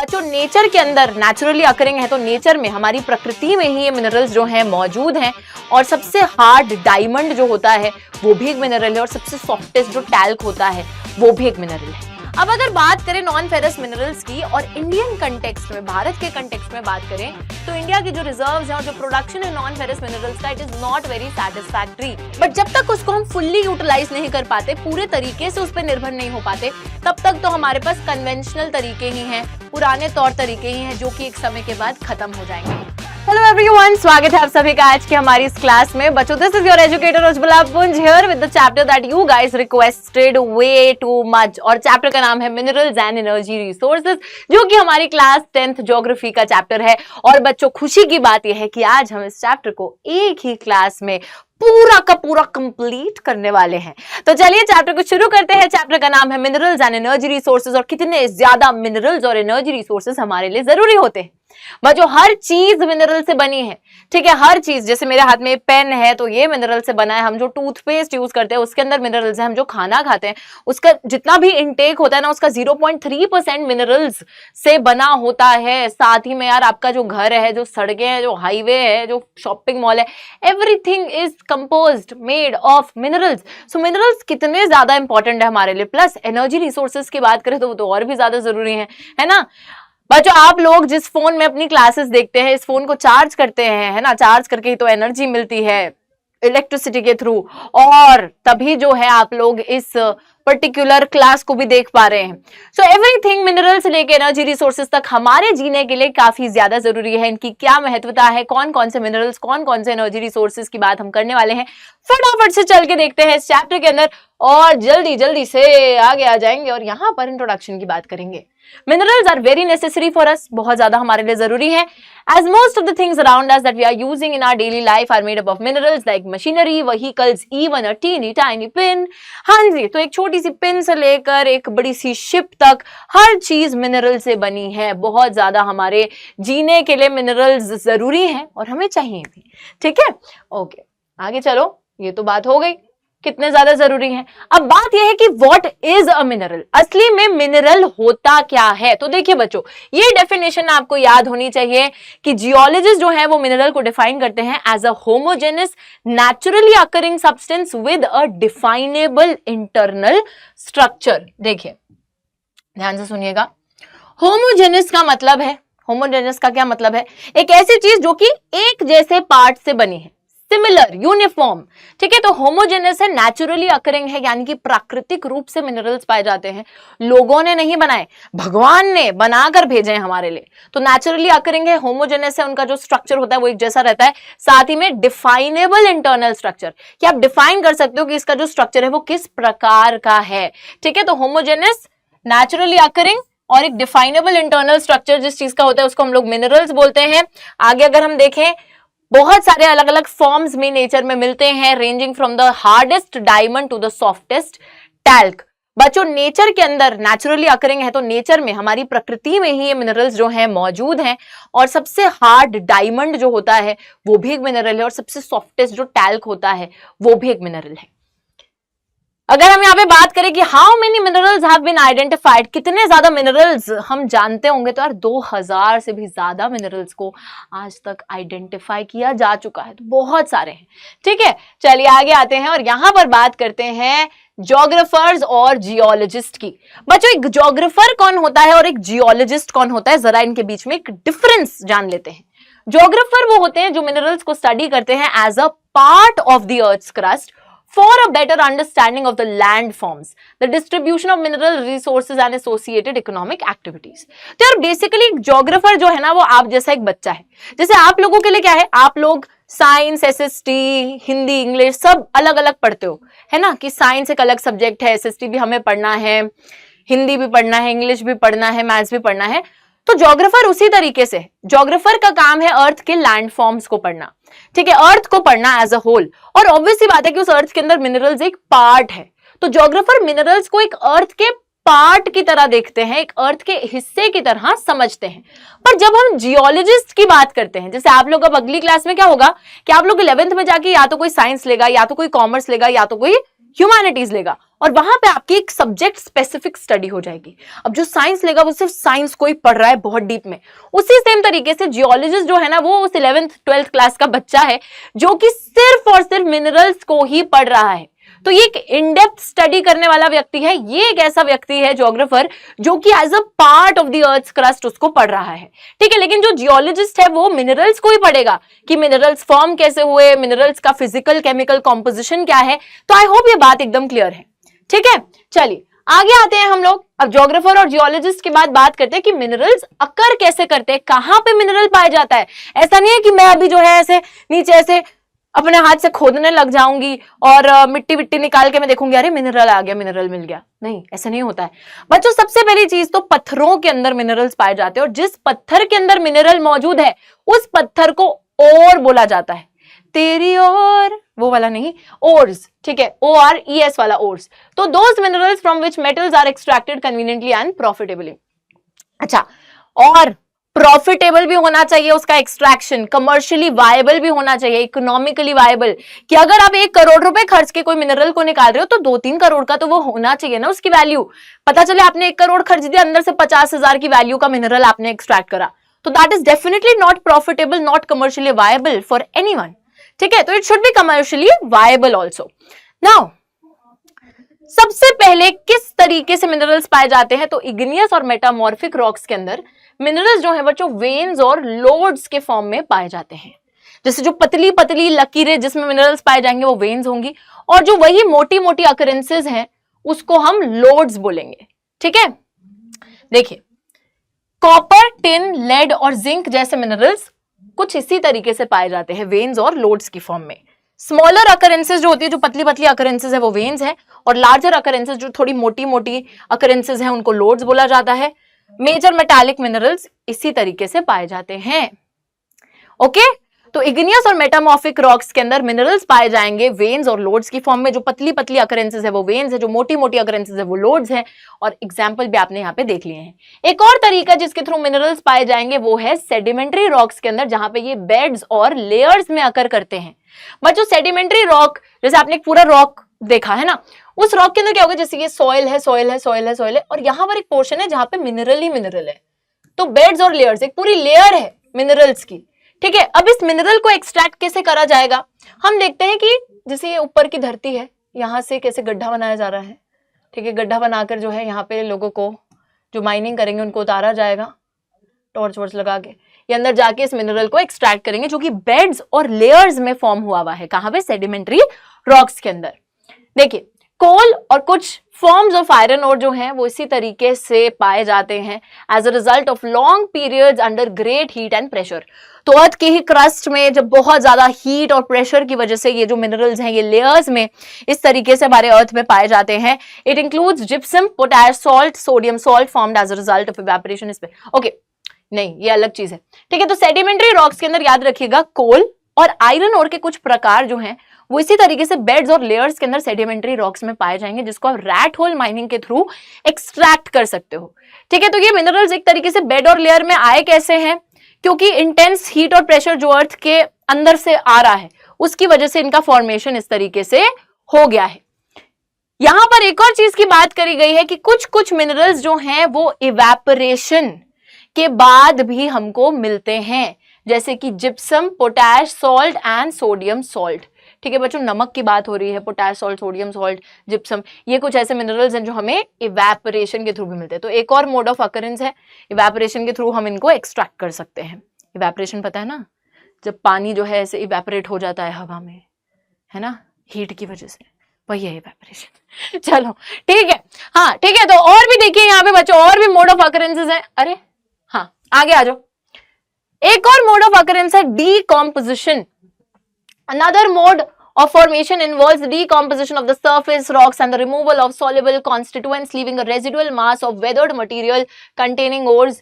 बच्चों नेचर के अंदर नेचुरली अकरिंग है, तो नेचर में हमारी प्रकृति में ही ये मिनरल्स जो हैं मौजूद हैं। और सबसे हार्ड डायमंड जो होता है वो भी एक मिनरल है, और सबसे सॉफ्टेस्ट जो टैल्क होता है वो भी एक मिनरल है। अब अगर बात करें नॉन फेरस मिनरल्स की और इंडियन कंटेक्स्ट में, भारत के कंटेक्स्ट में बात करें, तो इंडिया की जो रिजर्व्स हैं और जो प्रोडक्शन है नॉन फेरस मिनरल्स का, it is not very satisfactory. But जब तक उसको हम फुल्ली यूटिलाइज नहीं कर पाते, पूरे तरीके से उस पर निर्भर नहीं हो पाते, तब तक तो हमारे पास कन्वेंशनल तरीके ही हैं, पुराने तौर तरीके ही हैं, जो कि एक समय के बाद खत्म हो जाएंगे। हेलो एवरीवन, स्वागत है आप सभी का आज की हमारी इस क्लास में। बच्चों, this is your educator Ujjwala Punj here with the chapter that you guys requested way too much, और चैप्टर का नाम है मिनरल्स एंड एनर्जी रिसोर्सेज, जो कि हमारी क्लास 10th ज्योग्राफी का चैप्टर है। और बच्चों, खुशी की बात यह है कि आज हम इस चैप्टर को एक ही क्लास में पूरा का पूरा कंप्लीट करने वाले हैं। तो चलिए चैप्टर को शुरू करते हैं। चैप्टर का नाम है मिनरल्स एंड एनर्जी रिसोर्सेज, और कितने ज्यादा मिनरल्स और एनर्जी रिसोर्सेज हमारे लिए जरूरी होते हैं। बच्चों, हर चीज मिनरल से बनी है, ठीक है, हर चीज। जैसे मेरे हाथ में पेन है तो ये मिनरल से बना है, हम जो टूथपेस्ट यूज करते हैं उसके अंदर मिनरल्स है, हम जो खाना खाते हैं उसका जितना भी इनटेक होता है ना, उसका 0.3% मिनरल्स से बना होता है। साथ ही में यार, आपका जो घर है, जो सड़कें हैं, जो हाईवे है, जो शॉपिंग मॉल है, everything is composed made of minerals. So minerals कितने ज्यादा इंपॉर्टेंट है हमारे लिए। प्लस एनर्जी रिसोर्सेज की बात करें तो वो तो और भी ज्यादा जरूरी है ना। बच्चों, आप लोग जिस फोन में अपनी क्लासेस देखते हैं, इस फोन को चार्ज करते हैं, है ना, चार्ज करके ही तो एनर्जी मिलती है इलेक्ट्रिसिटी के थ्रू, और तभी जो है आप लोग इस पर्टिकुलर क्लास को भी देख पा रहे हैं। सो एवरीथिंग मिनरल से लेकर एनर्जी रिसोर्सेज तक हमारे जीने के लिए काफी ज्यादा जरूरी है। इनकी क्या महत्वता है, कौन कौन से मिनरल्स, कौन कौन से एनर्जी रिसोर्सेज की बात हम करने वाले हैं, फटाफट से चल के देखते हैं इस चैप्टर के अंदर, और जल्दी जल्दी से आगे आ जाएंगे और यहाँ पर इंट्रोडक्शन की बात करेंगे। Minerals are very necessary for us, बहुत ज्यादा हमारे लिए जरूरी है, as most of the things around us that we are using in our daily life are made up of minerals like machinery, vehicles, even a teeny tiny pin। हाँ जी, तो एक छोटी सी पिन से लेकर एक बड़ी सी शिप तक हर चीज मिनरल से बनी है। बहुत ज्यादा हमारे जीने के लिए मिनरल्स जरूरी हैं और हमें चाहिए भी, ठीक है। ओके, आगे चलो, ये तो बात हो गई कितने ज्यादा जरूरी हैं। अब बात यह है कि व्हाट इज अ मिनरल, असली में मिनरल होता क्या है। तो देखिए बच्चों, ये डेफिनेशन आपको याद होनी चाहिए कि जियोलॉजिस्ट जो है वो मिनरल को डिफाइन करते हैं as a homogeneous naturally occurring substance with a definable internal structure. देखिए ध्यान से सुनिएगा, होमोजेनस का मतलब है, होमोजेनस का क्या मतलब है, एक ऐसी चीज जो कि एक जैसे पार्ट से बनी है, सिमिलर, यूनिफॉर्म, ठीक है। तो होमोजेनस है, नेचुरली अकरिंग है, यानी कि प्राकृतिक रूप से मिनरल्स पाए जाते हैं, लोगों ने नहीं बनाए, भगवान ने बनाकर भेजे हैं हमारे लिए। तो नेचुरली अकरिंग है, होमोजेनस है, उनका जो स्ट्रक्चर होता है वो एक जैसा रहता है। साथ ही में डिफाइनेबल इंटरनल स्ट्रक्चर, कि आप डिफाइन कर सकते हो कि इसका जो स्ट्रक्चर है वो किस प्रकार का है, ठीक है। तो होमोजेनस, नेचुरली अकरिंग और एक डिफाइनेबल इंटरनल स्ट्रक्चर जिस चीज का होता है उसको हम लोग मिनरल्स बोलते हैं। आगे अगर हम देखें, बहुत सारे अलग अलग फॉर्म्स में नेचर में मिलते हैं, ranging from the hardest diamond to the softest talc. बच्चों, नेचर के अंदर नेचुरली अकरिंग है, तो नेचर में हमारी प्रकृति में ही ये मिनरल्स जो हैं मौजूद हैं, और सबसे हार्ड डायमंड जो होता है वो भी एक मिनरल है, और सबसे सॉफ्टेस्ट जो टैल्क होता है वो भी एक मिनरल है। अगर हम यहाँ पे बात करें कि how many minerals have been identified, कितने ज्यादा मिनरल्स हम जानते होंगे, तो यार 2000 से भी ज्यादा मिनरल्स को आज तक आइडेंटिफाई किया जा चुका है, तो बहुत सारे हैं, ठीक है। चलिए आगे आते हैं और यहाँ पर बात करते हैं ज्योग्राफर्स और जियोलॉजिस्ट की। बच्चों, एक ज्योग्राफर कौन होता है और एक जियोलॉजिस्ट कौन होता है, जरा इनके बीच में एक डिफरेंस जान लेते हैं। ज्योग्राफर वो होते हैं जो मिनरल्स को स्टडी करते हैं as a part of the earth's crust for a better understanding of the landforms, the distribution of mineral resources and associated economic activities। तो यार बेसिकली ज्योग्राफर जो है ना वो आप जैसा एक बच्चा है। जैसे आप लोगों के लिए क्या है, आप लोग साइंस, एसएसटी, हिंदी, इंग्लिश सब अलग अलग पढ़ते हो, है ना, कि साइंस एक अलग सब्जेक्ट है, एसएसटी भी हमें पढ़ना है, हिंदी भी पढ़ना है, इंग्लिश भी पढ़ना है, मैथ्स भी पढ़ना है। तो ज्योग्राफर उसी तरीके से, ज्योग्राफर का काम है अर्थ के लैंडफॉर्म्स को पढ़ना, ठीक है, अर्थ को पढ़ना एज अ होल। और ऑब्वियस सी बात है कि उस अर्थ के अंदर मिनरल्स एक पार्ट है, तो ज्योग्राफर मिनरल्स को एक अर्थ के पार्ट की तरह देखते हैं, एक अर्थ के हिस्से की तरह समझते हैं। पर जब हम जियोलॉजिस्ट की बात करते हैं, जैसे आप लोग अब अगली क्लास में क्या होगा कि आप लोग 11th में जाके या तो कोई साइंस लेगा, या तो कोई कॉमर्स लेगा, या तो कोई ह्यूमैनिटीज लेगा, और वहां पे आपकी एक सब्जेक्ट स्पेसिफिक स्टडी हो जाएगी। अब जो साइंस लेगा वो सिर्फ साइंस को ही पढ़ रहा है बहुत डीप में। उसी सेम तरीके से जियोलॉजिस्ट जो है ना, वो उस 11th 12th क्लास का बच्चा है जो कि सिर्फ और सिर्फ मिनरल्स को ही पढ़ रहा है। तो ये एक इनडेप्थ स्टडी करने वाला व्यक्ति है, ये एक ऐसा व्यक्ति है ज्योग्राफर जो कि as a part of the earth crust उसको पढ़ रहा है, ठीक है। लेकिन जो जियोलॉजिस्ट है वो मिनरल्स को ही पढ़ेगा कि मिनरल्स फॉर्म कैसे हुए, मिनरल्स का फिजिकल केमिकल कॉम्पोजिशन क्या है। तो आई होप ये बात एकदम क्लियर है, ठीक है। चलिए आगे आते हैं हम लोग। अब ज्योग्राफर और जियोलॉजिस्ट के बाद बात करते हैं कि मिनरल्स अकर कैसे करते हैं, कहां पे मिनरल पाया जाता है। ऐसा नहीं है कि मैं अभी जो है ऐसे नीचे ऐसे अपने हाथ से खोदने लग जाऊंगी और मिट्टी विट्टी निकाल के मैं देखूंगी अरे मिनरल आ गया, मिनरल मिल गया। नहीं, ऐसा नहीं होता है बच्चों। सबसे पहली चीज तो पत्थरों के अंदर मिनरल्स पाए जाते हैं, और जिस पत्थर के अंदर मिनरल मौजूद है उस पत्थर को ओर बोला जाता है। तेरी ओर, वो वाला नहीं, ओर्स, ठीक है, ORES वाला ओर्स। तो those minerals from which metals are extracted conveniently and profitably. अच्छा, और प्रॉफिटेबल भी होना चाहिए उसका एक्सट्रैक्शन, कमर्शियली वायबल भी होना चाहिए, इकोनॉमिकली वायबल, कि अगर आप 1 करोड़ रुपए खर्च के कोई मिनरल को निकाल रहे हो तो 2-3 करोड़ का तो वो होना चाहिए ना उसकी वैल्यू। पता चले आपने 1 करोड़ खर्च दिया, अंदर से 50,000 की वैल्यू का मिनरल आपने एक्सट्रैक्ट करा, तो that is definitely not profitable, not commercially viable for anyone, ठीक है। तो it should be commercially viable also. Now सबसे पहले किस तरीके से मिनरल्स पाए जाते हैं, तो इग्नियस और मेटामॉर्फिक रॉक्स के अंदर मिनरल्स जो है बच्चों वेन्स और लोड्स के फॉर्म में पाए जाते हैं। जैसे जो पतली पतली लकीरें जिसमें मिनरल्स पाए जाएंगे वो वेन्स होंगी, और जो वही मोटी मोटी अकरेंसेस हैं उसको हम लोड्स बोलेंगे, ठीक है। देखिए, कॉपर, टिन, लेड और जिंक जैसे मिनरल्स कुछ इसी तरीके से पाए जाते हैं वेन्स और लोड्स की फॉर्म में। स्मॉलर अकरेंसेस जो होती है, जो पतली पतली अकरेंसेस है वो वेन्स है, और लार्जर अकरेंसेस जो थोड़ी मोटी मोटी अकरेंसेस है उनको लोड्स बोला जाता है। मेजर मेटालिक मिनरल्स इसी तरीके से पाए जाते हैं, ओके। तो इग्नियस और मेटामॉर्फिक रॉक्स के अंदर मिनरल्स पाए जाएंगे वेन्स और लोड्स की फॉर्म में। जो पतली पतली अकरेंसेस है वो वेन्स है, जो मोटी मोटी अकरेंसेस है वो लोड्स है, और एग्जांपल भी आपने यहाँ पे देख लिए हैं। एक और तरीका जिसके थ्रू मिनरल्स पाए जाएंगे वो है सेडिमेंट्री रॉक्स के अंदर, जहां पे ये बेड्स और लेयर्स में अकर करते हैं। बच्चों सेडिमेंट्री रॉक, जैसे आपने एक पूरा रॉक देखा है ना, उस रॉक के अंदर क्या होगा, जैसे ये सॉइल है, सॉइल है, सॉइल है, सॉइल है, और यहाँ पर एक पोर्शन है जहां पे मिनरल ही मिनरल है। तो बेड्स और लेयर्स, एक पूरी लेयर है मिनरल्स की, ठीक है। अब इस मिनरल को एक्सट्रैक्ट कैसे करा जाएगा, हम देखते हैं कि जैसे ये ऊपर की धरती है, यहां से कैसे गड्ढा बनाया जा रहा है, ठीक है। गड्ढा बनाकर जो है यहाँ पे लोगों को जो माइनिंग करेंगे उनको उतारा जाएगा टॉर्च वॉर्च लगा के, ये अंदर जाके इस मिनरल को एक्सट्रैक्ट करेंगे, जो कि बेड्स और लेयर्स में फॉर्म हुआ है। कहां पे, सेडिमेंट्री रॉक्स के अंदर। देखिए, कोल और कुछ फॉर्म्स ऑफ आयरन और जो हैं वो इसी तरीके से पाए जाते हैं as a result of long periods under great heat and pressure. तो अर्थ के ही क्रस्ट में जब बहुत ज्यादा हीट और प्रेशर की वजह से ये जो मिनरल्स हैं ये लेयर्स में इस तरीके से हमारे अर्थ में पाए जाते हैं। It includes gypsum, potash salt, sodium salt formed as a result of evaporation. इस पे ओके, नहीं ये अलग चीज है, ठीक है। तो सेडिमेंट्री रॉक्स के अंदर याद रखिएगा कोल और आयरन और के कुछ प्रकार जो हैं वो इसी तरीके से बेड्स और लेयर्स के अंदर सेडिमेंट्री रॉक्स में पाए जाएंगे, जिसको आप रैट होल माइनिंग के थ्रू एक्सट्रैक्ट कर सकते हो, ठीक है। तो ये मिनरल्स एक तरीके से बेड और लेयर में आए कैसे हैं, क्योंकि इंटेंस हीट और प्रेशर जो अर्थ के अंदर से आ रहा है उसकी वजह से इनका फॉर्मेशन इस तरीके से हो गया है। यहां पर एक और चीज की बात करी गई है कि कुछ कुछ मिनरल्स जो हैं वो इवेपोरेशन के बाद भी हमको मिलते हैं, जैसे कि gypsum, potash salt and sodium salt, ठीक है बच्चों। नमक की बात हो रही है, potash salt, sodium salt, gypsum, ये कुछ ऐसे मिनरल्स हैं जो हमें इवेपोरेशन के थ्रू भी मिलते हैं। तो एक और मोड ऑफ अकरेंस है, इवेपोरेशन के थ्रू हम इनको एक्सट्रैक्ट कर सकते हैं। इवेपोरेशन पता है ना, जब पानी जो है ऐसे इवेपोरेट हो जाता है हवा में, है ना, हीट की वजह से, वही है इवेपोरेशन। चलो ठीक है, हाँ ठीक है। तो और भी देखिए यहाँ पे बच्चों और भी मोड ऑफ अकरेंसेस हैं। अरे हाँ आगे आ जाओ। एक और मोड ऑफ अकरेंस है decomposition. Another mode of formation involves decomposition of the surface rocks and the removal of soluble constituents, leaving a residual mass of weathered material containing ores.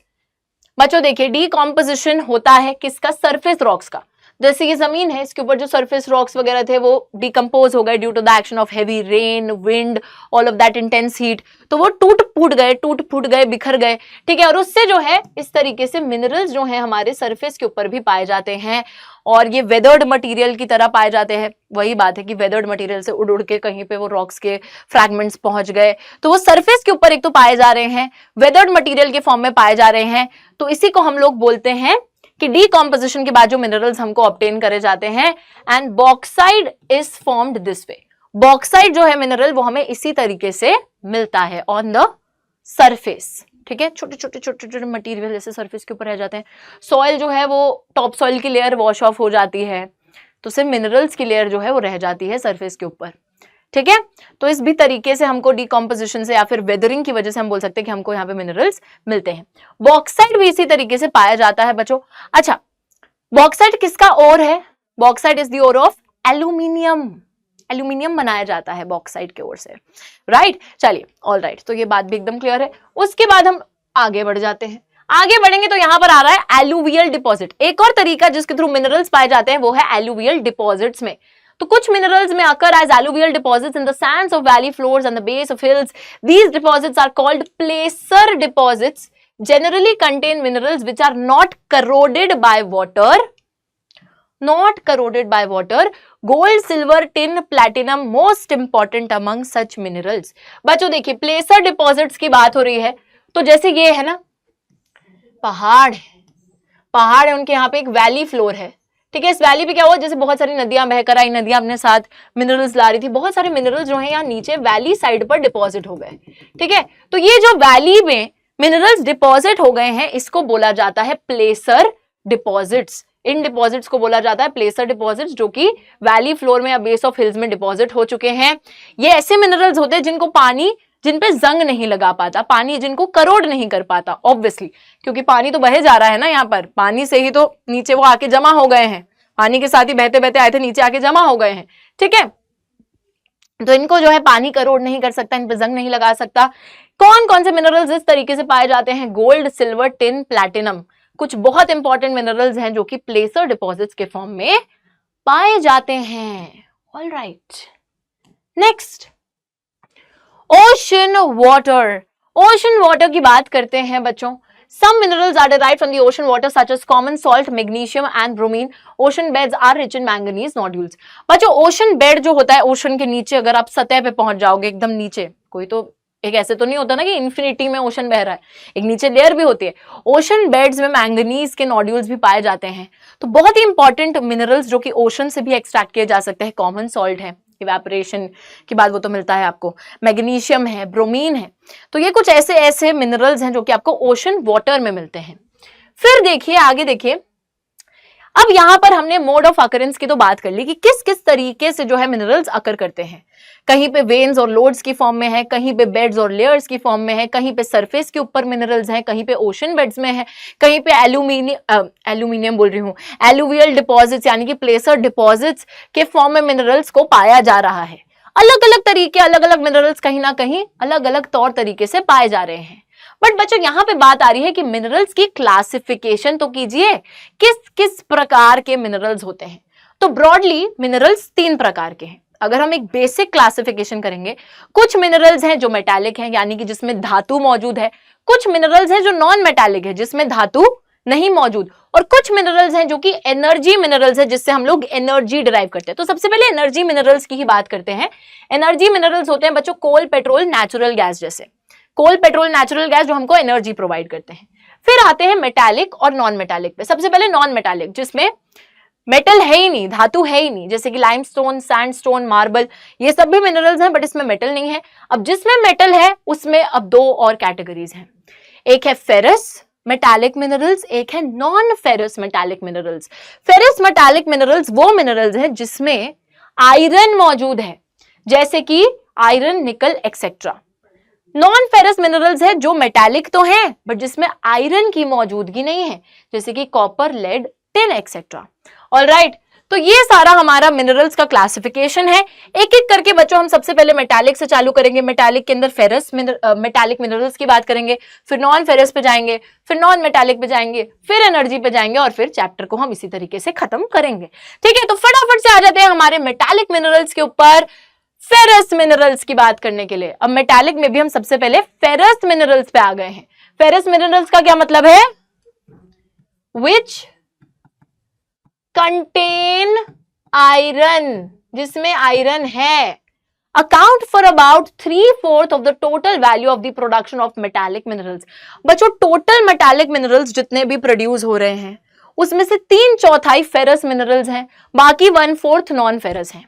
बच्चों देखिए, decomposition होता है किसका, surface rocks का। जैसे ये जमीन है, इसके ऊपर जो सरफेस रॉक्स वगैरह थे वो डिकम्पोज हो गए due to the action of heavy rain, wind, all of that intense heat, तो वो टूट फूट गए, बिखर गए, ठीक है। और उससे जो है इस तरीके से मिनरल्स जो है हमारे सरफेस के ऊपर भी पाए जाते हैं, और ये वेदर्ड मटेरियल की तरह पाए जाते हैं। वही बात है कि वेदर्ड मटेरियल से उड़ उड़ के कहीं पे वो रॉक्स के फ्रैगमेंट्स पहुंच गए, तो वो सरफेस के ऊपर एक तो पाए जा रहे हैं, वेदर्ड मटेरियल के फॉर्म में पाए जा रहे हैं। तो इसी को हम लोग बोलते हैं कि डीकॉम्पोजिशन के बाद जो मिनरल्स हमको ऑब्टेन करे जाते हैं, and bauxite is formed this way. Bauxite जो है मिनरल वो हमें इसी तरीके से मिलता है ऑन द सरफेस, ठीक है। छोटे छोटे मटेरियल जैसे सरफेस के ऊपर रह जाते हैं। सॉइल जो है वो टॉप सॉइल की लेयर वॉश ऑफ हो जाती है, तो सिर्फ मिनरल्स की लेयर जो है वो रह जाती है सरफेस के ऊपर, ठीक है। तो इस भी तरीके से हमको डीकॉम्पोजिशन से या फिर वेदरिंग की वजह से हम बोल सकते हैं कि हमको यहाँ पे मिनरल्स मिलते हैं। बॉक्साइड भी इसी तरीके से पाया जाता है बच्चों। अच्छा, बॉक्साइड किसका ओर है? Bauxite is the ore of aluminium. Aluminium बनाया जाता है बॉक्साइड के ओर से, राइट। चलिए, ऑल राइट, तो ये बात भी एकदम क्लियर है। उसके बाद हम आगे बढ़ जाते हैं। आगे बढ़ेंगे तो यहां पर आ रहा है एलुवियल डिपॉजिट। एक और तरीका जिसके थ्रू मिनरल्स पाए जाते हैं वो है एलुवियल डिपॉजिट्स में। तो कुछ मिनरल्स में occur as alluvial deposits in the sands of valley floors and the base of hills. These deposits are called placer deposits, generally contain minerals which are not corroded by water. Not corroded by water. Gold, silver, tin, platinum most important among such minerals. बच्चों देखिए, प्लेसर deposits की बात हो रही है, तो जैसे ये है ना, पहाड़ है उनके यहाँ पे एक वैली फ्लोर है, ठीक है। इस वैली पे क्या हुआ, जैसे बहुत सारी नदियां बहकर आई, नदियां अपने साथ मिनरल्स ला रही थी, बहुत सारे मिनरल्स जो है यहाँ नीचे वैली साइड पर डिपॉजिट हो गए, ठीक है। तो ये जो वैली में मिनरल्स डिपॉजिट हो गए हैं, इसको बोला जाता है प्लेसर डिपॉजिट्स। इन डिपॉजिट्स को बोला जाता है प्लेसर डिपॉजिट्स, जो कि वैली फ्लोर में या बेस ऑफ हिल्स में डिपॉजिट हो चुके हैं। ये ऐसे मिनरल्स होते हैं जिनको पानी, जिन पे जंग नहीं लगा पाता, पानी जिनको करोड़ नहीं कर पाता, ऑब्वियसली, क्योंकि पानी तो बहे जा रहा है ना, यहाँ पर पानी से ही तो नीचे वो आके जमा हो गए हैं, पानी के साथ ही बहते बहते आए थे, नीचे आके जमा हो गए हैं, ठीक है। तो इनको जो है पानी करोड़ नहीं कर सकता, इन पे जंग नहीं लगा सकता। कौन कौन से मिनरल्स इस तरीके से पाए जाते हैं? गोल्ड, सिल्वर, टिन, प्लैटिनम, कुछ बहुत इंपॉर्टेंट मिनरल्स हैं जो कि प्लेसर डिपॉजिट्स के फॉर्म में पाए जाते हैं। All right, next, ocean water. Ocean water की बात करते हैं बच्चों। Some minerals are derived from the ocean water such as common salt, magnesium and bromine. Ocean beds are rich in manganese nodules. बच्चों, ओशन बेड जो होता है, ocean के नीचे अगर आप सतह पे पहुंच जाओगे एकदम नीचे, कोई तो एक ऐसे तो नहीं होता ना कि इन्फिनिटी में ओशन बह रहा है, एक नीचे लेयर भी होती है। ओशन बेड्स में मैंगनीज के नोड्यूल्स भी पाए जाते हैं। तो बहुत ही इंपॉर्टेंट मिनरल्स जो कि ओशन से भी एक्सट्रैक्ट किए जा सकते हैं, कॉमन सॉल्ट है, इवेपोरेशन के बाद वो तो मिलता है आपको, मैग्नीशियम है, ब्रोमीन है। तो ये कुछ ऐसे ऐसे मिनरल्स हैं जो कि आपको ओशन वाटर में मिलते हैं। फिर देखिए, आगे देखिए, अब यहां पर हमने मोड ऑफ अकरेंस की तो बात कर ली कि किस किस तरीके से जो है मिनरल्स अकर करते हैं। कहीं पे वेन्स और लोड्स की फॉर्म में है, कहीं पे बेड्स और लेयर्स की फॉर्म में है, कहीं पे सरफेस के ऊपर मिनरल्स हैं, कहीं पे ओशन बेड्स में है, कहीं पे एल्यूमिनियम बोल रही हूँ, एलुवियल डिपॉजिट्स यानी कि प्लेसर डिपॉजिट्स के फॉर्म में मिनरल्स को पाया जा रहा है। अलग अलग तरीके, अलग अलग मिनरल्स कहीं ना कहीं अलग अलग तौर तरीके से पाए जा रहे हैं। बट बच्चों, यहां पे बात आ रही है कि मिनरल्स की क्लासिफिकेशन तो कीजिए, किस किस प्रकार के मिनरल्स होते हैं। तो ब्रॉडली मिनरल्स 3 प्रकार के हैं। अगर हम एक बेसिक क्लासिफिकेशन करेंगे, कुछ मिनरल्स हैं जो मेटालिक हैं, यानी कि जिसमें धातु मौजूद है, कुछ मिनरल्स हैं जो नॉन मेटालिक है, जिसमें धातु नहीं मौजूद, और कुछ मिनरल्स हैं जो कि एनर्जी मिनरल्स है, जिससे हम लोग एनर्जी डिराइव करते हैं। तो सबसे पहले एनर्जी मिनरल्स की ही बात करते हैं। एनर्जी मिनरल्स होते हैं बच्चों कोल, पेट्रोल, नेचुरल गैस जैसे। कोल, पेट्रोल, नेचुरल गैस जो हमको एनर्जी प्रोवाइड करते हैं। फिर आते हैं मेटालिक और नॉन मेटालिक पे। सबसे पहले नॉन मेटालिक, जिसमें मेटल है ही नहीं, धातु है ही नहीं, जैसे कि लाइमस्टोन, सैंडस्टोन, मार्बल, ये सब भी मिनरल्स हैं, बट इसमें मेटल नहीं है। अब जिसमें मेटल है उसमें अब 2 और कैटेगरीज हैं, एक है फेरस मेटालिक मिनरल्स, एक है non ferrous metallic minerals. Ferrous metallic minerals वो मिनरल्स हैं जिसमें आयरन मौजूद है, जैसे कि आयरन, निकल एक्सेट्रा। नॉन फेरस मिनरल्स है जो मेटालिक तो हैं बट जिसमें आयरन की मौजूदगी नहीं है, जैसे कि copper, lead, tin etcetera. Alright, तो ये सारा हमारा मिनरल्स का क्लासिफिकेशन है। एक एक करके बच्चों हम सबसे पहले मेटालिक से चालू करेंगे। मेटालिक के अंदर फेरस मेटालिक मिनरल्स की बात करेंगे, फिर नॉन फेरस पे जाएंगे, फिर नॉन मेटालिक पे जाएंगे, फिर एनर्जी पे जाएंगे और फिर चैप्टर को हम इसी तरीके से खत्म करेंगे। ठीक है, तो फटाफट से आ जाते हैं हमारे मेटालिक मिनरल्स के ऊपर फेरस मिनरल्स की बात करने के लिए। अब मेटालिक में भी हम सबसे पहले फेरस मिनरल्स पे आ गए हैं। फेरस मिनरल्स का क्या मतलब है? विच कंटेन आयरन, जिसमें आयरन है। Account for about 3/4 of the total value of the production of metallic minerals. बच्चों टोटल मेटालिक मिनरल्स जितने भी प्रोड्यूस हो रहे हैं उसमें से 3/4 फेरस मिनरल्स हैं, बाकी 1/4 नॉन फेरस हैं।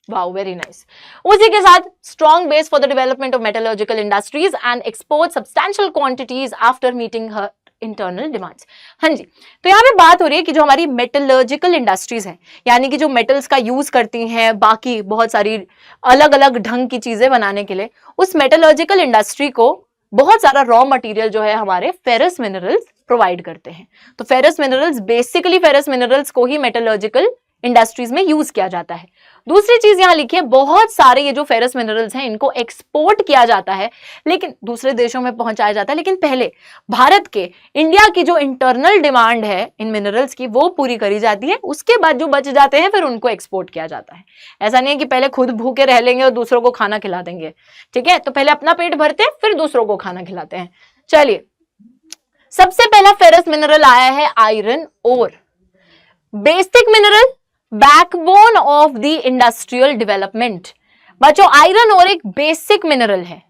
Wow, very nice. उसी के साथ strong base for the development of metallurgical industries and export substantial quantities after meeting her internal demands. हाँ जी, तो यहाँ पे बात हो रही है कि जो हमारी मेटलर्जिकल इंडस्ट्रीज हैं, यानी कि जो मेटल्स का यूज करती हैं बाकी बहुत सारी अलग अलग ढंग की चीजें बनाने के लिए, उस मेटलर्जिकल इंडस्ट्री को बहुत सारा रॉ मटेरियल जो है हमारे फेरस मिनरल्स प्रोवाइड करते हैं। तो ferrous minerals, basically ferrous minerals को ही मेटलर्जिकल इंडस्ट्रीज में यूज किया जाता है। दूसरी चीज यहां लिखी है, बहुत सारे ये जो फेरस मिनरल्स हैं इनको एक्सपोर्ट किया जाता है, लेकिन दूसरे देशों में पहुंचाया जाता है, लेकिन पहले भारत के, इंडिया की जो इंटरनल डिमांड है इन मिनरल्स की वो पूरी करी जाती है। उसके बाद जो बच जाते हैं फिर उनको एक्सपोर्ट किया जाता है। ऐसा नहीं है कि पहले खुद भूखे रह लेंगे और दूसरों को खाना खिला देंगे। ठीक है, तो पहले अपना पेट भरते हैं फिर दूसरों को खाना खिलाते हैं। चलिए, सबसे पहला फेरस मिनरल आया है iron ore. Basic mineral, backbone of the industrial development. बच्चों आयरन और एक बेसिक मिनरल है।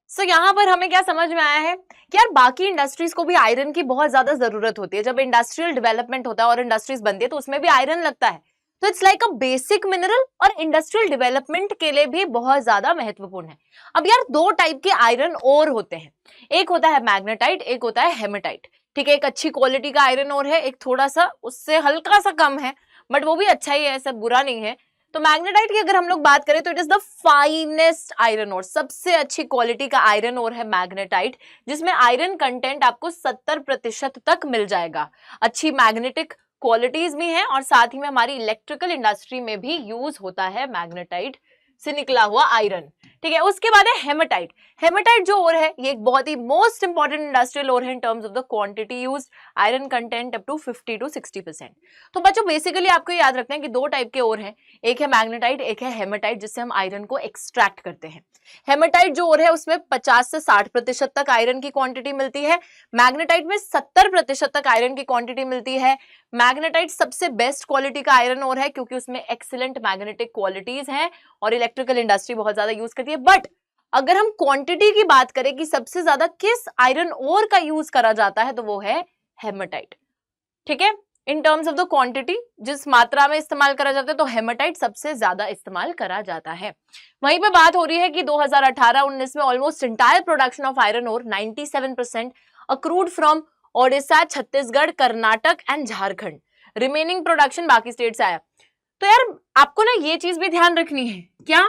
सो यहां पर हमें क्या समझ में आया है कि यार बाकी इंडस्ट्रीज को भी आयरन की बहुत ज्यादा जरूरत होती है। जब इंडस्ट्रियल डेवलपमेंट होता है और इंडस्ट्रीज बनती है तो उसमें भी आयरन लगता है। तो it's like a basic mineral और इंडस्ट्रियल डेवलपमेंट के लिए भी बहुत ज्यादा महत्वपूर्ण है। अब यार दो टाइप के आयरन ओर होते हैं, एक होता है मैग्नेटाइट, एक होता है हेमेटाइट। ठीक है, एक अच्छी क्वालिटी का आयरन ओर है, एक थोड़ा सा उससे हल्का सा कम है, बट वो भी अच्छा ही है, ऐसा बुरा नहीं है। तो मैग्नेटाइट की अगर हम लोग बात करें तो it is the finest iron ore, सबसे अच्छी क्वालिटी का आयरन ओर है मैग्नेटाइट, जिसमें आयरन कंटेंट आपको 70% तक मिल जाएगा। अच्छी मैग्नेटिक क्वालिटीज भी हैं और साथ ही में हमारी इलेक्ट्रिकल इंडस्ट्री में भी यूज होता है मैग्नेटाइट से निकला हुआ आयरन। ठीक है, उसके बाद है हेमेटाइट। हेमेटाइट जो ओर है ये एक बहुत ही मोस्ट इंपॉर्टेंट इंडस्ट्रियल ओर है in terms of the quantity used, iron content up to 50 to 60%। तो बच्चों बेसिकली आपको याद रखना है कि दो टाइप के ओर हैं, एक है मैग्नेटाइट, एक है हेमेटाइट, जिससे हम आयरन को एक्सट्रैक्ट करते हैं। हेमेटाइट जो ओर है उसमें 50 से 60% तक आयरन की क्वांटिटी मिलती है, मैग्नेटाइट में 70% तक आयरन की क्वांटिटी मिलती है। मैग्नेटाइट सबसे बेस्ट क्वालिटी का आयरन ओर है क्योंकि उसमें एक्सीलेंट मैग्नेटिक क्वालिटीज हैं और इलेक्ट्रिकल इंडस्ट्री बहुत ज्यादा यूज करती है। बट अगर हम क्वांटिटी की बात करें कि सबसे ज्यादा किस आयरन ओर का यूज करा जाता है तो वो है हेमेटाइट। ठीक है, in terms of the quantity जिस मात्रा में इस्तेमाल करा जाता है तो हेमेटाइट सबसे ज्यादा इस्तेमाल करा जाता है। वहीं पे बात हो रही है कि 2018-19 में almost entire production of iron ore 97% accrued from Odisha, Chhattisgarh, Karnataka and Jharkhand. Remaining production बाकी स्टेट से आया। तो यार आपको ना ये चीज भी ध्यान रखनी है क्या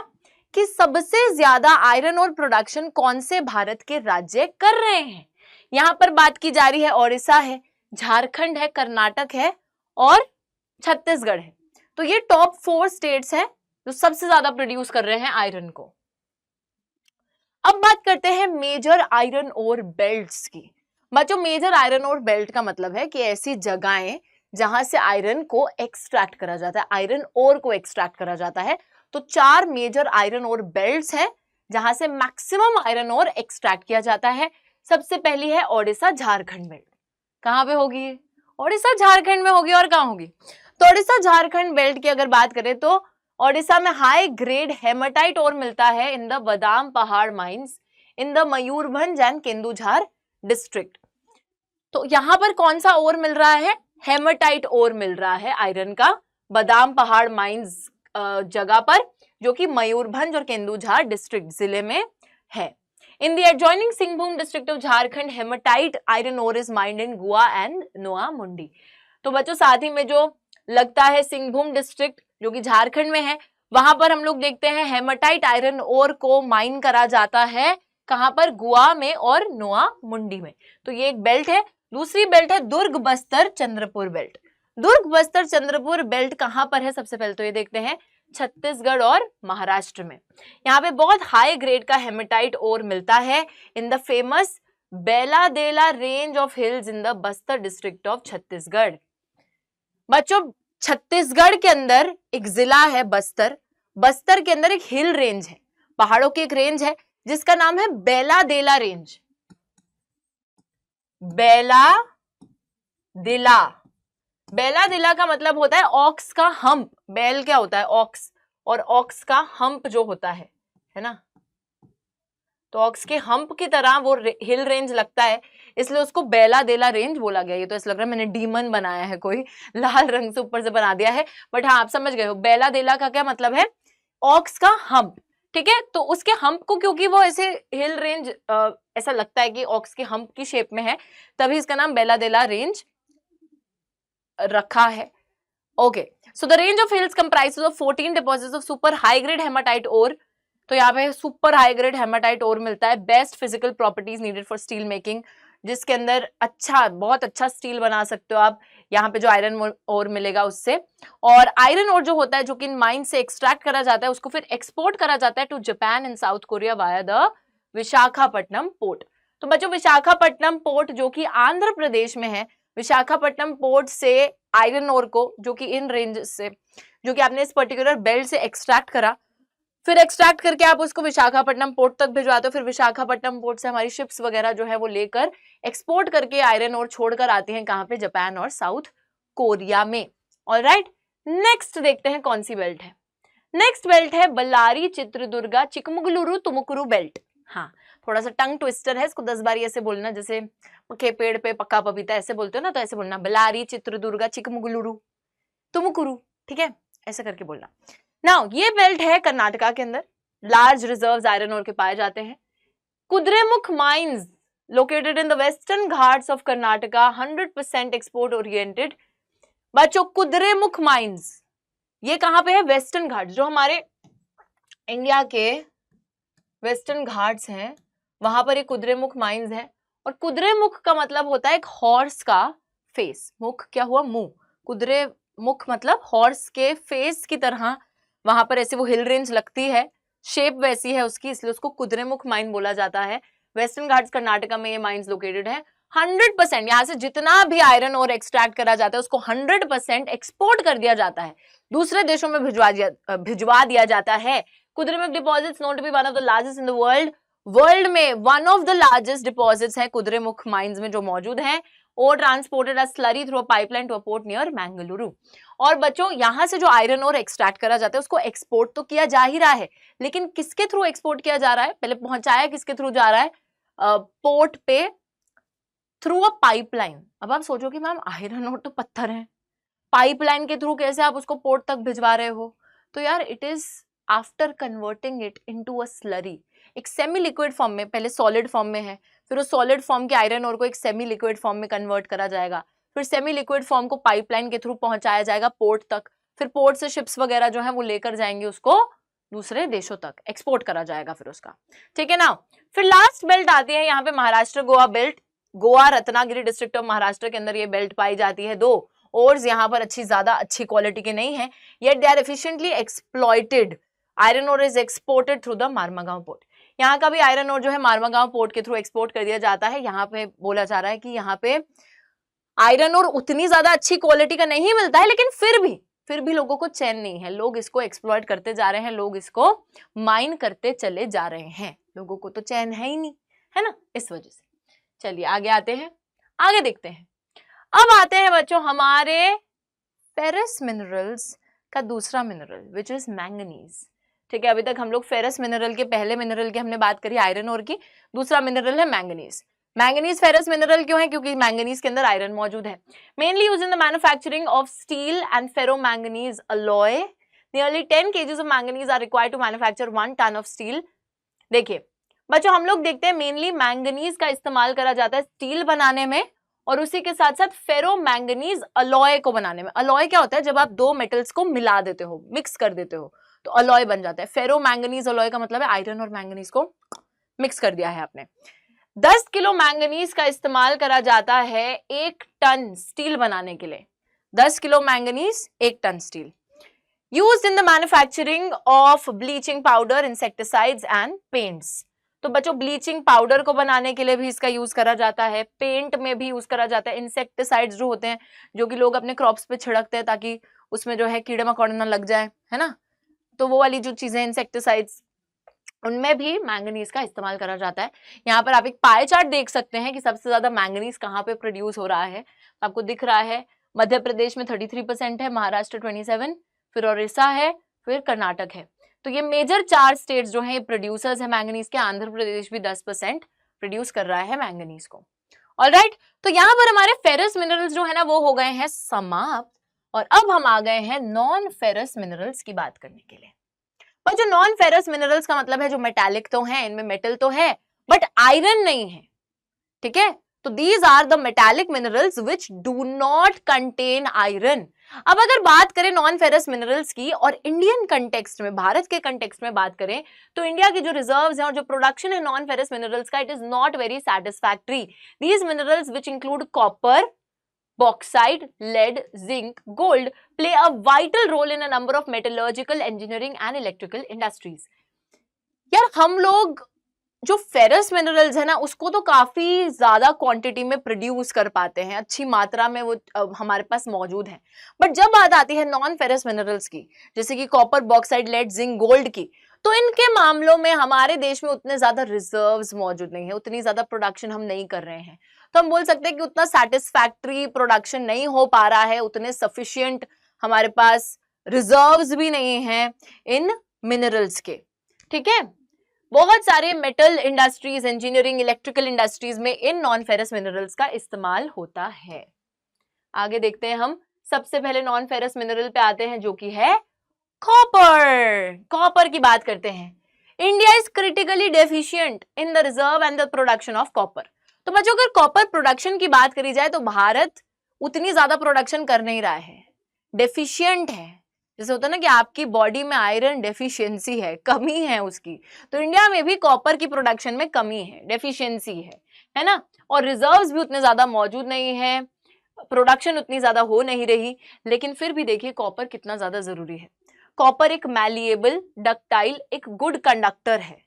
कि सबसे ज्यादा आयरन ओर प्रोडक्शन कौन से भारत के राज्य कर रहे हैं। यहां पर बात की जा रही है ओडिशा है, झारखंड है, कर्नाटक है और छत्तीसगढ़ है। तो ये टॉप 4 स्टेट्स हैं जो सबसे ज्यादा प्रोड्यूस कर रहे हैं आयरन को। अब बात करते हैं मेजर आयरन ओर बेल्ट्स की। बच्चों मेजर आयरन ओर बेल्ट का मतलब है कि ऐसी जगहें जहां से आयरन को एक्सट्रैक्ट करा जाता है, आयरन ओर को एक्सट्रैक्ट करा जाता है। तो 4 मेजर आयरन ओर बेल्ट्स हैं जहां से मैक्सिमम आयरन ओर एक्सट्रैक्ट किया जाता है। सबसे पहली है ओडिशा झारखंड बेल्ट। कहां पे होगी? ओडिशा झारखंड में होगी। और कहां होगी? तो ओडिशा झारखंड बेल्ट की अगर बात करें तो ओडिशा में हाई ग्रेड हेमेटाइट ओर मिलता है in the Badam Pahar mines in the Mayurbhanj and Kendujhar district. तो यहां पर कौन सा ओर मिल रहा है? हेमेटाइट ओर मिल रहा है आयरन का बादाम पहाड़ माइंस जगह पर, जो कि मयूरभंज और केंदुझार डिस्ट्रिक्ट जिले में है। In the adjoining Singhbhum district of Jharkhand, hematite iron ore is mined in Gua and Noa Mundi। तो बच्चों साथ ही में जो लगता है सिंहभूम डिस्ट्रिक्ट जो कि झारखंड में है, वहां पर हम लोग देखते हैं हेमेटाइट आयरन ओर को माइन करा जाता है। कहां पर? गुआ में और नोआ मुंडी में। तो ये एक बेल्ट है। दूसरी बेल्ट है दुर्ग बस्तर चंद्रपुर बेल्ट। दुर्ग, बस्तर, चंद्रपुर बेल्ट कहां पर है? सबसे पहले तो ये देखते हैं, छत्तीसगढ़ और महाराष्ट्र में। यहाँ पे बहुत हाई ग्रेड का हेमेटाइट ओर मिलता है in the famous Bailadila range of hills in the Bastar district of Chhattisgarh. बच्चों छत्तीसगढ़ के अंदर एक जिला है बस्तर, बस्तर के अंदर एक हिल रेंज है, पहाड़ों की एक रेंज है जिसका नाम है बेलादेला रेंज। बेलादिला, बेलादिला का मतलब होता है ऑक्स का हम्प। बेल क्या होता है? ऑक्स, और ऑक्स का हम्प जो होता है ना, तो ऑक्स के हम्प की तरह वो हिल रेंज लगता है, इसलिए उसको बेलादेला रेंज बोला गया। ये तो ऐसा लग रहा है मैंने डीमन बनाया है, कोई लाल रंग से ऊपर से बना दिया है, बट हाँ आप समझ गए हो। बेलादेला का क्या मतलब है? ऑक्स का हम्प, ठीक है। तो उसके हम्प को, क्योंकि वो ऐसे हिल रेंज ऐसा लगता है कि ऑक्स के हम्प की शेप में है, तभी इसका नाम बेलादेला रेंज रखा है। Okay, so the range of hills comprises of 14 deposits of super high grade haematite ore. तो यहाँ पे super high grade haematite ore मिलता है। Best physical properties needed for steel making, जिसके अंदर अच्छा, बहुत अच्छा स्टील बना सकते हो आप, यहाँ पे जो आयरन ओर मिलेगा उससे। और आयरन ओर जो होता है, जो कि इन माइन से एक्सट्रैक्ट करा जाता है, उसको फिर एक्सपोर्ट करा जाता है to Japan and South Korea via the Visakhapatnam port. तो बच्चों विशाखापट्टनम पोर्ट जो कि आंध्र प्रदेश में है, विशाखापट्टनम पोर्ट से आयरन ओर को, जो कि इन रेंज से, जो कि आपने इस पर्टिकुलर बेल्ट से एक्सट्रैक्ट करा, फिर एक्सट्रैक्ट करके आप उसको विशाखापट्टनम पोर्ट तक भिजवाते हो। फिर विशाखापट्टनम पोर्ट से हमारी शिप्स वगैरह जो है वो लेकर एक्सपोर्ट करके आयरन ओर छोड़कर आती हैं कहां पे? जापान और साउथ कोरिया में। ऑलराइट, नेक्स्ट देखते हैं कौन सी बेल्ट है। नेक्स्ट बेल्ट है बल्लारी, चित्रदुर्गा, चिकमगलुरु, तुमकुरु बेल्ट। हाँ, थोड़ा सा टंग ट्विस्टर है, इसको 10 बार ऐसे बोलना, जैसे पक्के पेड़ पे पक्का पपीता ऐसे बोलते हो ना, तो ऐसे बोलना, बल्लारी, चित्रदुर्गा, चिकमगलुरु, तुमकुरु, ठीक है, ऐसे करके बोलना। नाउ ये बेल्ट है कर्नाटका के अंदर, लार्ज रिजर्व्स आयरन ओर के पाए जाते हैं। Kudremukh mines located in the western Ghats of Karnataka, 100% export oriented. बच्चों कुद्रेमुख माइंस ये कहां पे है? वेस्टर्न घाट्स, जो हमारे इंडिया के वेस्टर्न घाट्स हैं वहां पर ये कुद्रेमुख माइंस है। और कुद्रेमुख का मतलब होता है एक हॉर्स का फेस। मुख क्या हुआ? मुंह। कुद्रेमुख मतलब हॉर्स के फेस की तरह वहां पर ऐसे वो हिल रेंज लगती है, शेप वैसी है उसकी, इसलिए उसको कुद्रेमुख माइन बोला जाता है। वेस्टर्न घाट्स कर्नाटका में ये माइंस लोकेटेड है। 100% यहाँ से जितना भी आयरन और एक्सट्रैक्ट करा जाता है उसको 100% एक्सपोर्ट कर दिया जाता है, दूसरे देशों में भिजवा दिया जाता है। Kudremukh deposits known to be one of the largest in the world. World में one of the largest deposits है कुद्रेमुख माइंस में जो मौजूद हैं, और transported as slurry through a pipeline to a port near Mangaluru. और बच्चों यहाँ से जो आयरन और एक्सट्रैक्ट करा जाता है उसको एक्सपोर्ट तो किया जा ही रहा है, लेकिन किसके थ्रू एक्सपोर्ट किया जा रहा है? पहले पहुंचाया किसके थ्रू जा रहा है? पोर्ट पे थ्रू अ पाइपलाइन। अब आप सोचो कि मैम आयरन और तो पत्थर है, पाइपलाइन के थ्रू कैसे आप उसको पोर्ट तक भिजवा रहे हो? तो यार it is after converting it into a slurry, एक सेमी लिक्विड फॉर्म में, पहले सॉलिड फॉर्म में है, फिर उस सॉलिड फॉर्म के आयरन ओर को एक सेमी लिक्विड फॉर्म में कन्वर्ट करा जाएगा, फिर सेमी लिक्विड फॉर्म को पाइपलाइन के थ्रू पहुंचाया जाएगा पोर्ट तक, फिर पोर्ट से शिप्स वगैरह जो है वो लेकर जाएंगे उसको दूसरे देशों तक, एक्सपोर्ट करा जाएगा फिर उसका, ठीक है ना। फिर लास्ट बेल्ट आती है यहाँ पे Maharashtra Goa belt. Goa Ratnagiri district of Maharashtra के अंदर ये बेल्ट पाई जाती है। दो ओर्स यहाँ पर ज्यादा अच्छी क्वालिटी के नहीं है, yet they are efficiently exploited. Iron ore is exported through the Marmagao port. यहाँ का भी आयरन ओर जो है मारमागांव पोर्ट के थ्रू एक्सपोर्ट कर दिया जाता है। यहाँ पे बोला जा रहा है कि यहाँ पे आयरन ओर उतनी ज्यादा अच्छी क्वालिटी का नहीं मिलता है, लेकिन फिर भी लोगों को चैन नहीं है, लोग इसको एक्सप्लॉइट करते जा रहे हैं, लोग इसको माइन करते चले जा रहे हैं, लोगों को तो चैन है ही नहीं, है ना, इस वजह से। चलिए आगे आते हैं, आगे देखते हैं। अब आते हैं बच्चों हमारे फेरस मिनरल्स का दूसरा मिनरल विच इज मैंगनीज, ठीक है। अभी तक हम लोग फेरस मिनरल के पहले मिनरल की हमने बात करी आयरन ओर की, दूसरा मिनरल है मैंगनीज। मैंगनीज फेरस मिनरल क्यों है? क्योंकि मैंगनीज के अंदर आयरन मौजूद है। Mainly used in the manufacturing of steel and ferro manganese alloy. Nearly 10 kgs of manganese are required to manufacture 1 ton of steel. देखिए बच्चों हम लोग देखते हैं मेनली मैंगनीज का इस्तेमाल करा जाता है स्टील बनाने में, और उसी के साथ साथ फेरो मैंगनीज अलॉय को बनाने में। अलॉय क्या होता है? जब आप दो मेटल्स को मिला देते हो, मिक्स कर देते हो, तो अलॉय बन जाता है। फेरो मैंगनीज अलॉय का मतलब है आयरन और मैंगनीज को मिक्स कर दिया है आपने। 10 किलो मैंगनीज का इस्तेमाल करा जाता है 1 टन स्टील बनाने के लिए। 10 kilo manganese 1 ton steel. Used in the manufacturing of bleaching powder, insecticides and paints. तो बच्चों ब्लीचिंग पाउडर को बनाने के लिए भी इसका यूज करा जाता है, पेंट में भी यूज करा जाता है, इंसेक्टिसाइड्स जो होते हैं जो कि लोग अपने क्रॉप्स पे छिड़कते हैं ताकि उसमें जो है कीड़े मकोड़े ना लग जाए, है ना, तो वो वाली जो चीजें इंसेक्टिसाइड्स, उनमें भी मैंगनीज का इस्तेमाल करा जाता है। यहाँ पर आप एक पाई चार्ट देख सकते हैं कि सबसे ज्यादा मैंगनीज कहाँ पे प्रोड्यूस हो रहा है। आपको दिख रहा है मध्य प्रदेश में 33% है, महाराष्ट्र 27, फिर ओडिशा है, फिर कर्नाटक है। तो ये मेजर 4 स्टेट्स जो हैं प्रोड्यूसर्स है मैंगनीज के। आंध्र प्रदेश भी 10% प्रोड्यूस कर रहा है मैंगनीज को। ऑलराइट, तो यहाँ पर हमारे फेरस मिनरल्स जो है ना वो हो गए हैं समाप्त, और अब हम आ गए हैं नॉन फेरस मिनरल्स की बात करने के लिए। पर जो नॉन फेरस मिनरल्स का मतलब है जो मेटालिक तो है, इनमें मेटल तो है बट आयरन नहीं है, ठीक है। तो these are the metallic minerals which do not contain iron. अब अगर बात करें नॉन फेरस मिनरल्स की और इंडियन कंटेक्स्ट में, भारत के कंटेक्स्ट में बात करें, तो इंडिया की जो रिजर्व्स हैं और जो प्रोडक्शन है नॉन फेरस मिनरल्स का, it is not very satisfactory. These minerals which include copper, bauxite, lead, zinc, gold play a vital role in a number of metallurgical, engineering and electrical industries. यार हम लोग जो ferrous minerals है ना उसको तो काफी ज्यादा क्वांटिटी में प्रोड्यूस कर पाते हैं, अच्छी मात्रा में वो हमारे पास मौजूद है, बट जब बात आती है नॉन फेरस मिनरल्स की, जैसे कि copper, bauxite, lead, zinc, gold की, तो इनके मामलों में हमारे देश में उतने ज्यादा रिजर्व्स मौजूद नहीं है, उतनी ज्यादा प्रोडक्शन हम नहीं कर रहे हैं। तो हम बोल सकते हैं कि उतना सैटिस्फैक्टरी प्रोडक्शन नहीं हो पा रहा है, उतने सफिशिएंट हमारे पास रिजर्व्स भी नहीं है इन मिनरल्स के, ठीक है। बहुत सारे metal industries, engineering, electrical industries में इन नॉन फेरस मिनरल्स का इस्तेमाल होता है। आगे देखते हैं हम, सबसे पहले नॉन फेरस मिनरल पे आते हैं जो कि है कॉपर। कॉपर की बात करते हैं। India is critically deficient in the reserve and the production of copper. तो बच्चों अगर कॉपर प्रोडक्शन की बात करी जाए तो भारत उतनी ज्यादा प्रोडक्शन कर नहीं रहा है, डेफिशिएंट है। जैसे होता है ना कि आपकी बॉडी में आयरन डेफिशिएंसी है, कमी है उसकी, तो इंडिया में भी कॉपर की प्रोडक्शन में कमी है, डेफिशिएंसी है ना। और रिजर्व्स भी उतने ज्यादा मौजूद नहीं है, प्रोडक्शन उतनी ज्यादा हो नहीं रही, लेकिन फिर भी देखिए कॉपर कितना ज्यादा जरूरी है। कॉपर एक मैलिएबल, डक्टाइल, एक गुड कंडक्टर है।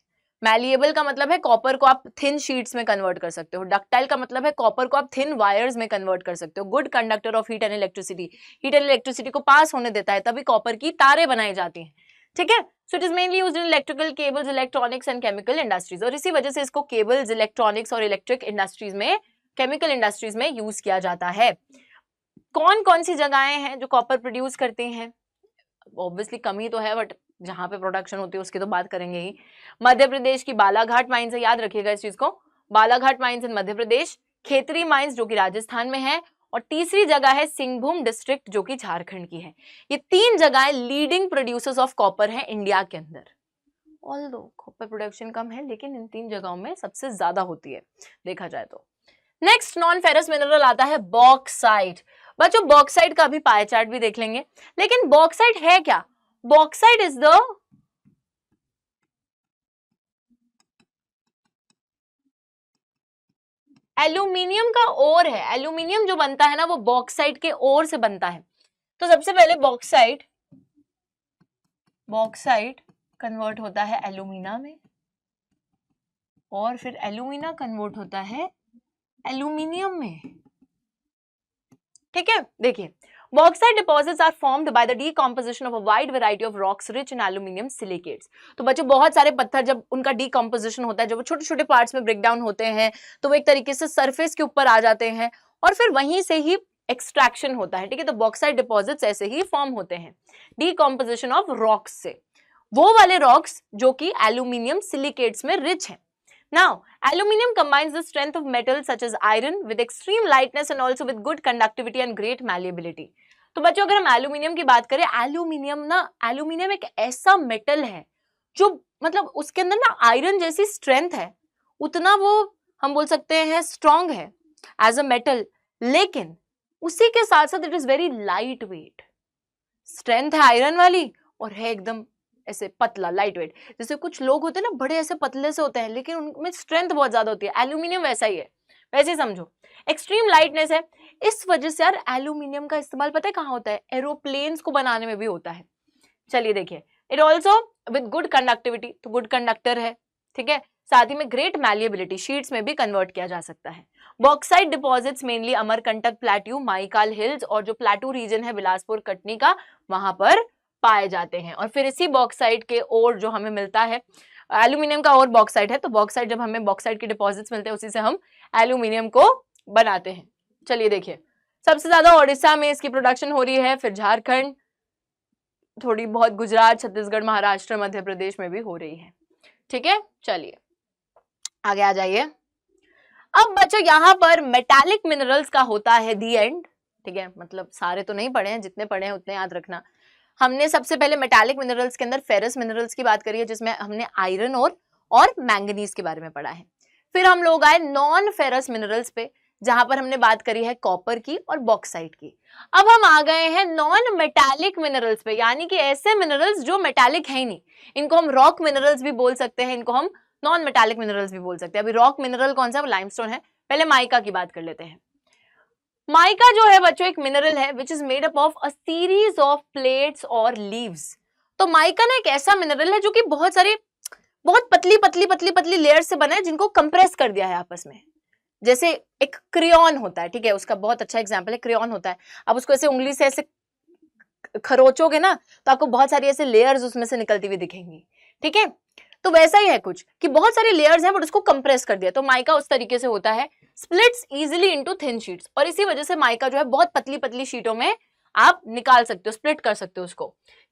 मैलिएबल का मतलब है कॉपर को आप थिन शीट्स में कन्वर्ट कर सकते हो, डक्टाइल का मतलब है कॉपर को आप थिन वायर्स में कन्वर्ट कर सकते हो, good conductor of heat and electricity, heat and electricity को पास होने देता है, तभी कॉपर की तारें बनाई जाती हैं, ठीक है। So it is mainly used in electrical cables, electronics and chemical industries, और इसी वजह से इसको केबल्स, इलेक्ट्रॉनिक्स और इलेक्ट्रिक इंडस्ट्रीज में, केमिकल इंडस्ट्रीज में यूज किया जाता है। कौन कौन सी जगहें हैं जो कॉपर प्रोड्यूस करती हैं? ऑब्वियसली कमी तो है, बट जहां पे प्रोडक्शन होती है उसकी तो बात करेंगे ही। मध्य प्रदेश की बालाघाट माइंस है, याद रखिएगा इस चीज को, बालाघाट माइंस इन मध्य प्रदेश, खेतरी माइंस जो कि राजस्थान में है, और तीसरी जगह है सिंहभूम डिस्ट्रिक्ट जो कि झारखंड की है। ये 3 जगहें लीडिंग प्रोड्यूसर्स ऑफ कॉपर हैं इंडिया के अंदर। ऑल्दो कॉपर प्रोडक्शन कम है, लेकिन इन 3 जगहों में सबसे ज्यादा होती है देखा जाए तो। नेक्स्ट नॉन फेरस मिनरल आता है बॉक्साइट। बच्चों बॉक्साइट का भी पाई चार्ट भी देख लेंगे, लेकिन बॉक्साइट है क्या? बॉक्साइट इज द एल्यूमिनियम का ओर है। एल्यूमिनियम जो बनता है ना वो बॉक्साइट के ओर से बनता है। तो सबसे पहले बॉक्साइट कन्वर्ट होता है एल्यूमिना में, और फिर एल्यूमिना कन्वर्ट होता है एल्यूमिनियम में, ठीक है। देखिए bauxite deposits are formed by the decomposition of a wide variety of rocks rich in aluminium silicates. तो बच्चों बहुत सारे पत्थर जब उनका डीकंपोजिशन होता है, जब वो छोटे छोटे पार्ट्स में ब्रेक डाउन होते हैं, तो वो एक तरीके से सरफेस के ऊपर आ जाते हैं और फिर वहीं से ही एक्सट्रैक्शन होता है, ठीक है। तो बॉक्साइट डिपॉजिट्स ऐसे ही फॉर्म होते हैं डीकंपोजिशन ऑफ रॉक्स से, वो वाले रॉक्स जो कि एल्यूमिनियम सिलिकेट्स में रिच है। Now, aluminium combines the strength of metals such as iron with extreme lightness and also with good conductivity and great malleability. तो बच्चों अगर हम एल्यूमिनियम की बात करें, एल्यूमिनियम एक ऐसा मेटल है जो मतलब उसके अंदर ना आयरन जैसी स्ट्रेंथ है, उतना वो हम बोल सकते हैं स्ट्रॉन्ग है एज अ मेटल, लेकिन उसी के साथ साथ it is very light weight. Strength है आयरन वाली और है एकदम ऐसे पतला, लाइट वेट। जैसे कुछ लोग होते हैं ना बड़े ऐसे पतले से होते हैं, लेकिन उनमें स्ट्रेंथ बहुत ज्यादा होती है, एल्यूमिनियम वैसा ही है, वैसे ही समझो। एक्सट्रीम लाइटनेस है, इस वजह से यार एल्यूमिनियम का इस्तेमाल पता है कहाँ होता है, एरोप्लेन्स को बनाने में भी होता है। चलिए देखिए, it also with good conductivity, तो गुड कंडक्टर है, ठीक है, साथ ही में ग्रेट मैलिएबिलिटी, शीट्स में भी कन्वर्ट किया जा सकता है। Bauxite deposits mainly Amarkantak plateau, Maikal hills और जो प्लेटू रीजन है बिलासपुर कटनी का, वहां पर पाए जाते हैं। और फिर इसी बॉक्साइट के और जो हमें मिलता है, एल्यूमिनियम का और बॉक्साइट है, तो बॉक्साइट जब हमें बॉक्साइट के डिपॉजिट्स मिलते हैं उसी से हम एल्यूमिनियम को बनाते हैं। चलिए देखिए, सबसे ज्यादा ओडिशा में इसकी प्रोडक्शन हो रही है, फिर झारखंड, थोड़ी बहुत गुजरात, छत्तीसगढ़, महाराष्ट्र, मध्य प्रदेश में भी हो रही है, ठीक है। चलिए आगे आ जाइए। अब बच्चों यहाँ पर मेटालिक मिनरल्स का होता है दी एंड, ठीक है, मतलब सारे तो नहीं पढ़े हैं, जितने पढ़े हैं उतने याद रखना। हमने सबसे पहले मेटालिक मिनरल्स के अंदर फेरस मिनरल्स की बात करी है, जिसमें हमने आयरन और मैंगनीज के बारे में पढ़ा है। फिर हम लोग आए नॉन फेरस मिनरल्स पे, जहां पर हमने बात करी है कॉपर की और बॉक्साइट की। अब हम आ गए हैं नॉन मेटालिक मिनरल्स पे, यानी कि ऐसे मिनरल्स जो मेटालिक है ही नहीं। इनको हम रॉक मिनरल्स भी बोल सकते हैं, इनको हम नॉन मेटालिक मिनरल्स भी बोल सकते हैं। अभी रॉक मिनरल कौन सा है, लाइमस्टोन है। पहले माइका की बात कर लेते हैं। माइका जो है बच्चों एक मिनरल है which is made up of a series of plates और लीव्स। तो माइका ना एक ऐसा मिनरल है जो कि बहुत सारे बहुत पतली पतली पतली पतली लेयर से बना है, जिनको कंप्रेस कर दिया है आपस में। जैसे एक क्रेयॉन होता है, ठीक है, उसका बहुत अच्छा एग्जांपल है, क्रेयॉन होता है। अब उसको ऐसे उंगली से ऐसे खरोचोगे ना तो आपको बहुत सारी ऐसे लेयर्स उसमें से निकलती हुई दिखेंगी, ठीक है। तो वैसा ही है कुछ कि बहुत सारे लेयर्स हैं बट उसको कंप्रेस कर दिया। तो माइका उस तरीके से होता है, splits easily into thin sheets, और इसी वजह से माइका जो है बहुत पतली पतली शीटों में आप निकाल सकते हो, स्प्लिट कर सकते हो उसको।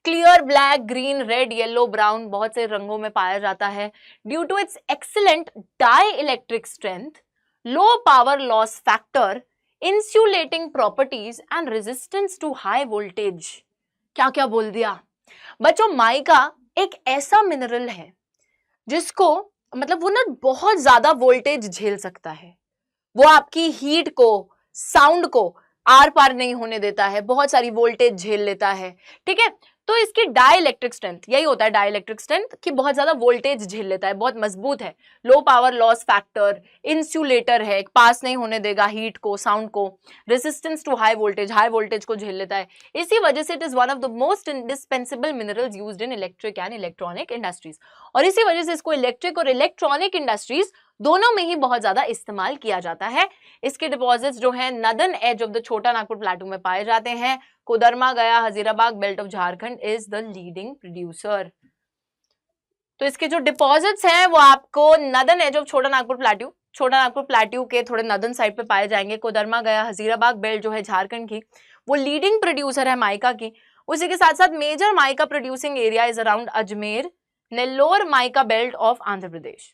Clear, black, green, red, yellow, brown, बहुत से रंगों में पाया जाता है। Due to its excellent dielectric strength, low power loss factor, insulating properties and resistance to high voltage. क्या क्या बोल दिया बच्चों। माइका एक ऐसा मिनरल है जिसको मतलब वो ना बहुत ज्यादा वोल्टेज झेल सकता है, वो आपकी हीट को, साउंड को आर पार नहीं होने देता है, बहुत सारी वोल्टेज झेल लेता है, ठीक है। तो इसकी डाइलेक्ट्रिक स्ट्रेंथ, यही होता है डाइलेक्ट्रिक स्ट्रेंथ, कि बहुत ज्यादा वोल्टेज झेल लेता है, बहुत मजबूत है। लो पावर लॉस फैक्टर, इंसुलेटर है, पास नहीं होने देगा हीट को, साउंड को, रेजिस्टेंस टू हाई वोल्टेज को झेल लेता है। इसी वजह से it is one of the most indispensable minerals used in electric and electronic industries, और इसी वजह से इसको इलेक्ट्रिक और इलेक्ट्रॉनिक इंडस्ट्रीज दोनों में ही बहुत ज्यादा इस्तेमाल किया जाता है। इसके डिपॉजिट्स जो है नदर्न एज ऑफ द छोटा नागपुर प्लेटू में पाए जाते हैं। Koderma, Gaya, Hazaribagh belt of Jharkhand is the leading producer. तो इसके जो डिपॉजिट्स हैं वो आपको नदर्न एज ऑफ छोटा नागपुर प्लेट्यू के थोड़े नदर्न साइड पे पाए जाएंगे। कोदरमा, गया, हजीराबाग बेल्ट जो है झारखंड की, वो लीडिंग प्रोड्यूसर है माइका की। उसी के साथ साथ major mica producing area is around Ajmer, Nellore mica belt of Andhra Pradesh.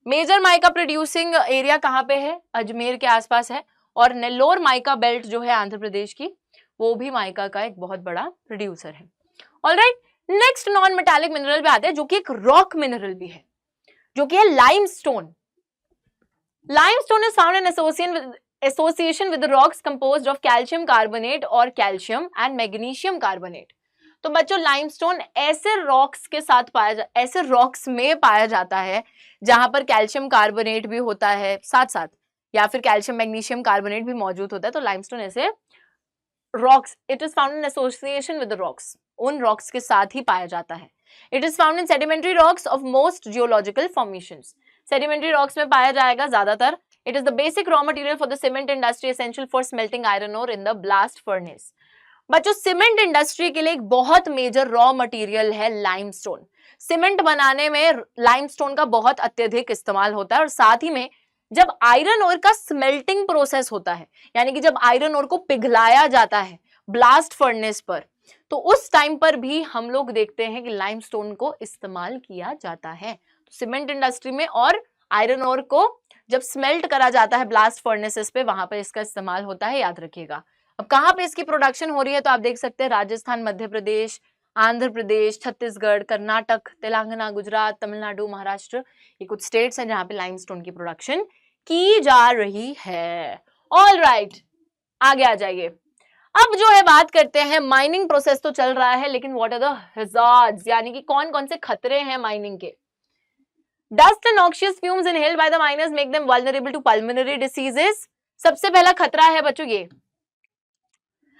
Major mica producing area कहाँ पे है, अजमेर के आसपास है, और नेल्लोर माइका बेल्ट जो है आंध्र प्रदेश की, वो भी माइका का एक बहुत बड़ा प्रोड्यूसर है। Alright, next non metallic mineral पे आते हैं, जो कि एक रॉक मिनरल भी है, जो कि है limestone. Limestone is found in association with rocks composed of calcium carbonate और कैल्शियम एंड मैग्नीशियम कार्बोनेट। तो बच्चों लाइमस्टोन ऐसे रॉक्स के साथ ऐसे रॉक्स में पाया जाता है जहां पर कैल्शियम कार्बोनेट भी होता है साथ साथ, या फिर कैल्शियम मैग्नीशियम कार्बोनेट भी मौजूद होता है। तो लाइमस्टोन ऐसे rocks, it is found in association with rocks, उन रॉक्स के साथ ही पाया जाता है। It is found in sedimentary rocks of most geological formations, sedimentary rocks में पाया जाएगा ज्यादातर। It is the basic raw material for the cement industry, essential for smelting iron ore in the blast furnace. बच्चों cement industry के लिए एक बहुत major raw material है लाइमस्टोन। सीमेंट बनाने में लाइमस्टोन का बहुत अत्यधिक इस्तेमाल होता है, और साथ ही में जब आयरन ओर का स्मेल्टिंग प्रोसेस होता है, यानी कि जब आयरन ओर को पिघलाया जाता है ब्लास्ट फर्नेस पर, तो उस टाइम पर भी हम लोग देखते हैं कि लाइमस्टोन को इस्तेमाल किया जाता है। तो सीमेंट इंडस्ट्री में और आयरन ओर को जब स्मेल्ट करा जाता है ब्लास्ट फर्नेसेस पे, वहां पर इसका इस्तेमाल होता है, याद रखिएगा। अब कहाँ पे इसकी प्रोडक्शन हो रही है, तो आप देख सकते हैं राजस्थान, मध्य प्रदेश, आंध्र प्रदेश, छत्तीसगढ़, कर्नाटक, तेलंगाना, गुजरात, तमिलनाडु, महाराष्ट्र, ये कुछ स्टेट्स हैं जहां पे लाइमस्टोन की प्रोडक्शन की जा रही है। ऑल राइट, आगे आ जाइए। अब जो है बात करते हैं, माइनिंग प्रोसेस तो चल रहा है, लेकिन व्हाट आर द हैजार्ड्स, यानी कि कौन कौन से खतरे हैं माइनिंग के। Dust and noxious fumes inhaled by the miners make them vulnerable to pulmonary diseases. सबसे पहला खतरा है बच्चों ये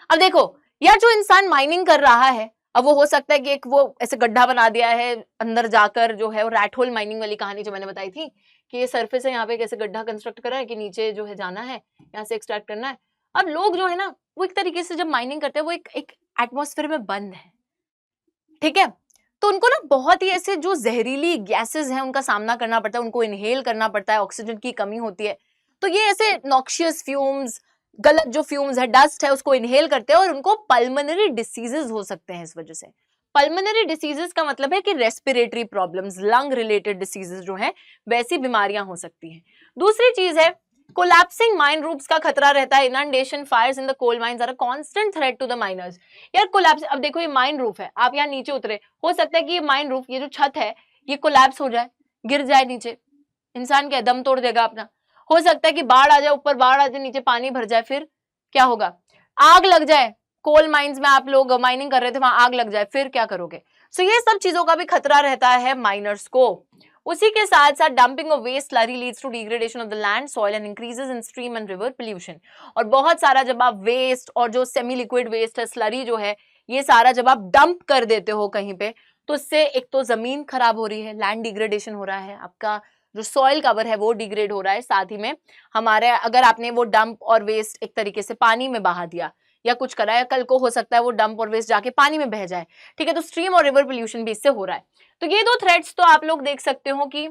अब देखो यार, जो इंसान माइनिंग कर रहा है, अब वो हो सकता है कि एक वो ऐसे गड्ढा बना दिया है अंदर जाकर, जो है वो रैट होल माइनिंग वाली कहानी जो मैंने बताई थी कि ये सरफेस है, यहाँ पे कैसे गड्ढा कंस्ट्रक्ट करा है कि नीचे जो है जाना है, यहाँ से एक्सट्रैक्ट करना है। अब लोग जो है ना, वो एक तरीके से जब माइनिंग करते हैं वो एक एटमॉस्फेयर में बंद है, ठीक है, तो उनको ना बहुत ही ऐसे जो जहरीली गैसेस हैं उनका सामना करना पड़ता है, उनको इनहेल करना पड़ता है, ऑक्सीजन की कमी होती है, तो ये ऐसे नॉक्शियस फ्यूम्स, गलत जो फ्यूम्स है, डस्ट है, उसको इनहेल करते हैं और उनको पल्मोनरी डिसीजेस हो सकते हैं इस वजह से। पल्मोनरी डिसीजेस का मतलब है कि respiratory problems, lung related diseases जो है वैसी बीमारियां हो सकती हैं। दूसरी चीज है कोलैप्सिंग माइन रूफ्स का खतरा रहता है। Inundation, fires in the coal mines are a constant threat to the miners. यार कोलैप्स, अब देखो ये माइन रूफ है, आप यहाँ नीचे उतरे, हो सकता है कि ये माइन रूफ, ये जो छत है, ये कोलैप्स हो जाए, गिर जाए नीचे, इंसान क्या दम तोड़ देगा अपना। हो सकता है कि बाढ़ आ जाए, ऊपर बाढ़ आ जाए, नीचे पानी भर जाए, फिर क्या होगा, आग लग जाए, कोल माइंस में आप लोग माइनिंग कर रहे थे, वहां आग लग जाए, फिर क्या करोगे। सो ये सब चीजों का भी खतरा रहता है माइनर्स को। उसी के साथ साथ dumping of waste slurry leads to degradation of the land soil and increases in stream and river pollution. और बहुत सारा जब आप वेस्ट और जो सेमी लिक्विड वेस्ट है, स्लरी जो है, ये सारा जब आप डंप कर देते हो कहीं पे, तो इससे एक तो जमीन खराब हो रही है, लैंड डिग्रेडेशन हो रहा है, आपका जो सॉइल कवर है वो डिग्रेड हो रहा है, साथ ही में हमारे अगर आपने वो डंप और वेस्ट एक तरीके से पानी में बहा दिया या कुछ करा है, कल को हो सकता है वो डंप और वेस्ट जाके पानी में बह जाए, ठीक है, तो स्ट्रीम और रिवर पोल्यूशन भी इससे हो रहा है। तो ये दो थ्रेट्स तो आप लोग देख सकते हो कि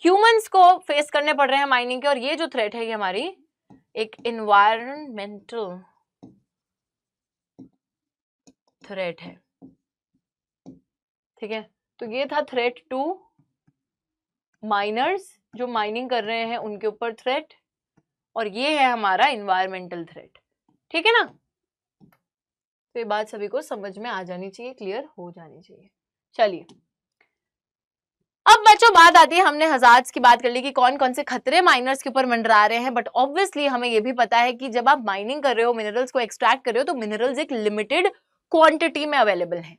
ह्यूमंस को फेस करने पड़ रहे हैं माइनिंग के, और ये जो थ्रेट है ये हमारी एक एनवायरमेंटल थ्रेट है, ठीक है। तो ये था थ्रेट टू माइनर्स, जो माइनिंग कर रहे हैं उनके ऊपर थ्रेट, और ये है हमारा एनवायरमेंटल थ्रेट, ठीक है ना। तो ये बात सभी को समझ में आ जानी चाहिए, क्लियर हो जानी चाहिए। चलिए अब बच्चों बात आती है, हमने हजार्ड्स की बात कर ली कि कौन कौन से खतरे माइनर्स के ऊपर मंडरा रहे हैं, बट ऑब्वियसली हमें यह भी पता है कि जब आप माइनिंग कर रहे हो, मिनरल्स को एक्सट्रैक्ट कर रहे हो, तो मिनरल्स एक लिमिटेड क्वांटिटी में अवेलेबल हैं,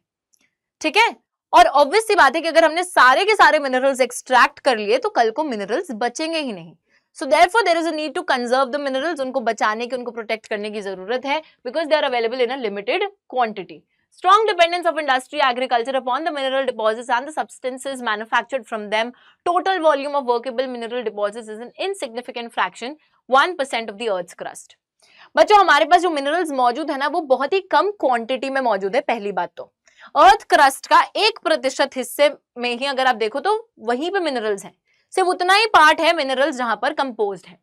ठीक है। और ऑब्वियस सी बात है कि अगर हमने सारे के सारे मिनरल्स एक्सट्रैक्ट कर लिए तो कल को मिनरल्स बचेंगे ही नहीं। So therefore there is a need to conserve the minerals, उनको बचाने की, उनको प्रोटेक्ट करने की जरूरत है, because they are available in a limited quantity. Strong dependence of industry agriculture upon the mineral deposits and the substances manufactured from them. Total volume of workable mineral deposits is an insignificant fraction, 1% of the earth's crust. बच्चों हमारे पास जो minerals मौजूद है ना, वो बहुत ही कम quantity में मौजूद है। पहली बात तो अर्थ क्रस्ट का 1% हिस्से में ही अगर आप देखो तो वहीं पे मिनरल्स हैं, सिर्फ उतना ही पार्ट है मिनरल्स जहां पर कंपोज्ड है।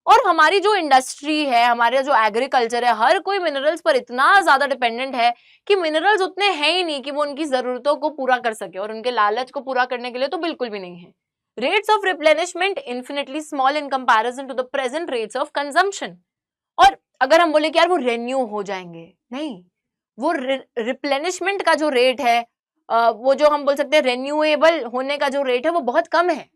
और हमारी जो इंडस्ट्री है, हमारे जो एग्रीकल्चर है, हर कोई मिनरल्स पर इतना ज्यादा डिपेंडेंट है कि मिनरल्स उतने हैं ही नहीं कि वो उनकी जरूरतों को पूरा कर सके, और उनके लालच को पूरा करने के लिए तो बिल्कुल भी नहीं है। Rates of replenishment infinitely small in comparison to the present rates of consumption. और अगर हम बोले कि यार वो रेन्यू हो जाएंगे, नहीं, वो रिप्लेनिशमेंट का जो रेट है, वो जो हम बोल सकते हैं रेन्यूएबल होने का जो रेट है, वो बहुत कम है।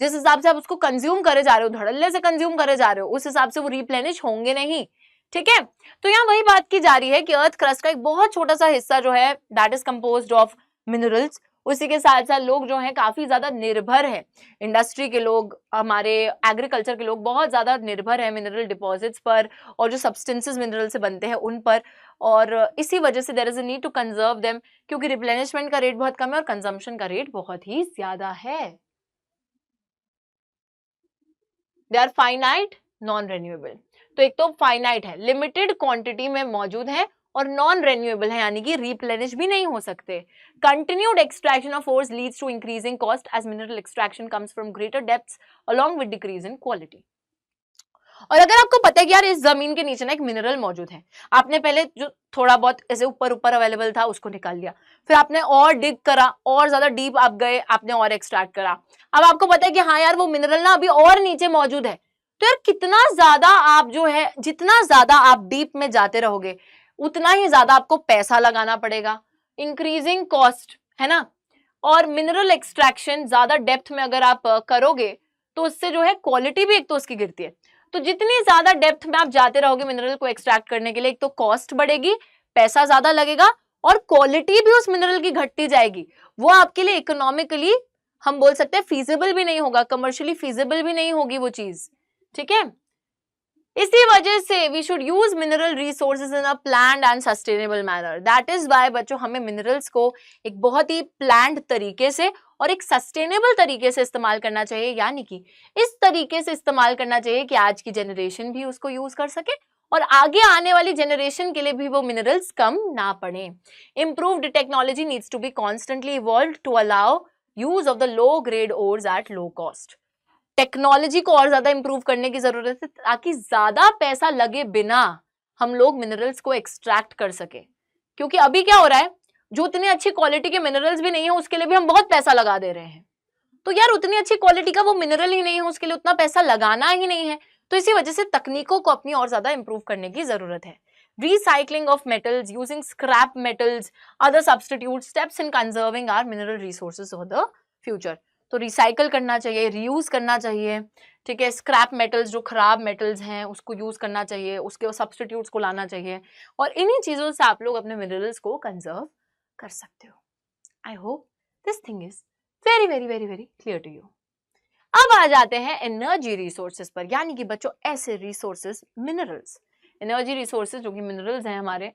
जिस हिसाब से आप उसको कंज्यूम करे जा रहे हो, धड़ल्ले से कंज्यूम करे जा रहे हो, उस हिसाब से वो रिप्लेनिश होंगे नहीं, ठीक है। तो यहाँ वही बात की जा रही है कि अर्थ क्रस्ट का एक बहुत छोटा सा हिस्सा जो है that is composed of minerals. उसी के साथ साथ लोग जो हैं काफी ज्यादा निर्भर है, इंडस्ट्री के लोग, हमारे एग्रीकल्चर के लोग बहुत ज्यादा निर्भर है मिनरल डिपॉजिट्स पर और जो सब्सटेंसेस मिनरल से बनते हैं उन पर, और इसी वजह से there is a need to conserve them, क्योंकि रिप्लेनिशमेंट का रेट बहुत कम है और कंजम्पशन का रेट बहुत ही ज्यादा है। They are finite, non renewable. तो एक तो फाइनाइट है, लिमिटेड क्वांटिटी में मौजूद है, और नॉन रेन्यूएबल है, यानी कि रिप्लेनिश भी नहीं हो सकते। Continued extraction of ores leads to increasing cost as mineral extraction comes from greater depths along with decrease in quality. और अगर आपको पता है कि यार इस जमीन के नीचे ना एक मिनरल मौजूद है, आपने पहले जो थोड़ा बहुत ऐसे ऊपर ऊपर अवेलेबल था उसको निकाल लिया, फिर आपने और डिग करा, और ज्यादा डीप आप गए, आपने और एक्सट्रैक्ट करा, अब आपको पता है कि हाँ यार वो मिनरल ना अभी और नीचे मौजूद है, तो यार कितना ज्यादा आप जो है, जितना ज्यादा आप डीप में जाते रहोगे उतना ही ज्यादा आपको पैसा लगाना पड़ेगा, इंक्रीजिंग कॉस्ट है ना। और मिनरल एक्सट्रैक्शन ज्यादा डेप्थ में अगर आप करोगे तो उससे जो है क्वालिटी भी एक तो उसकी गिरती है। तो जितनी ज्यादा डेप्थ में आप जाते रहोगे मिनरल को एक्सट्रैक्ट करने के लिए, एक तो कॉस्ट बढ़ेगी, पैसा ज्यादा लगेगा, और क्वालिटी भी उस मिनरल की घटती जाएगी। वो आपके लिए इकोनॉमिकली हम बोल सकते हैं फीजिबल भी नहीं होगा, कमर्शियली फीजिबल भी नहीं होगी वो चीज, ठीक है। इसी वजह से we should use mineral resources in a planned and sustainable manner. That is why बच्चों हमें मिनरल्स को एक बहुत ही प्लान्ड तरीके से और एक सस्टेनेबल तरीके से इस्तेमाल करना चाहिए, यानी कि इस तरीके से इस्तेमाल करना चाहिए कि आज की जनरेशन भी उसको यूज कर सके और आगे आने वाली जनरेशन के लिए भी वो मिनरल्स कम ना पड़े। Improved technology needs to be constantly evolve to allow use of the low grade ores at low cost. Technology को और ज्यादा इंप्रूव करने की जरूरत है ताकि ज्यादा पैसा लगे बिना हम लोग मिनरल्स को एक्सट्रैक्ट कर सके। क्योंकि अभी क्या हो रहा है, जो उतनी अच्छी क्वालिटी के मिनरल्स भी नहीं है उसके लिए भी हम बहुत पैसा लगा दे रहे हैं। तो यार उतनी अच्छी क्वालिटी का वो मिनरल ही नहीं है, उसके लिए उतना पैसा लगाना ही नहीं है। तो इसी वजह से तकनीकों को अपनी और ज्यादा इंप्रूव करने की जरूरत है। Recycling of metals using scrap metals, other substitute steps in conserving our mineral resources for the future। तो रिसाइकल करना चाहिए, रीयूज करना चाहिए, ठीक है। स्क्रैप मेटल्स जो खराब मेटल्स हैं उसको यूज करना चाहिए, उसके सब्सटीट्यूट्स को लाना चाहिए और इन्हीं चीजों से आप लोग अपने मिनरल्स को कंजर्व कर सकते हो। I hope this thing is very very very very clear to you. अब आ जाते हैं एनर्जी रिसोर्सेज पर, यानी कि बच्चों ऐसे रिसोर्सेज मिनरल्स, एनर्जी रिसोर्सेज जो कि मिनरल्स हैं हमारे,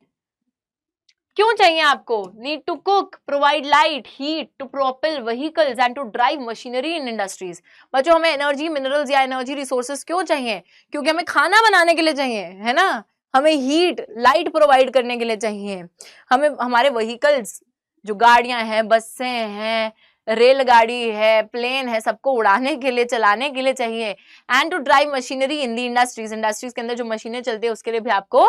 क्यों चाहिए आपको? Need to cook, provide light, heat, to propel vehicles and to drive machinery in industries. बच्चों हमें एनर्जी मिनरल्स या एनर्जी रिसोर्सेज क्यों चाहिए? क्योंकि हमें खाना बनाने के लिए चाहिए, है ना, हमें हीट लाइट प्रोवाइड करने के लिए चाहिए, हमें हमारे व्हीकल्स जो गाड़ियां हैं, बसें हैं, रेलगाड़ी है, प्लेन है, सबको उड़ाने के लिए, चलाने के लिए चाहिए। And to drive machinery in the industries, industries के अंदर जो मशीनें चलती है उसके लिए भी आपको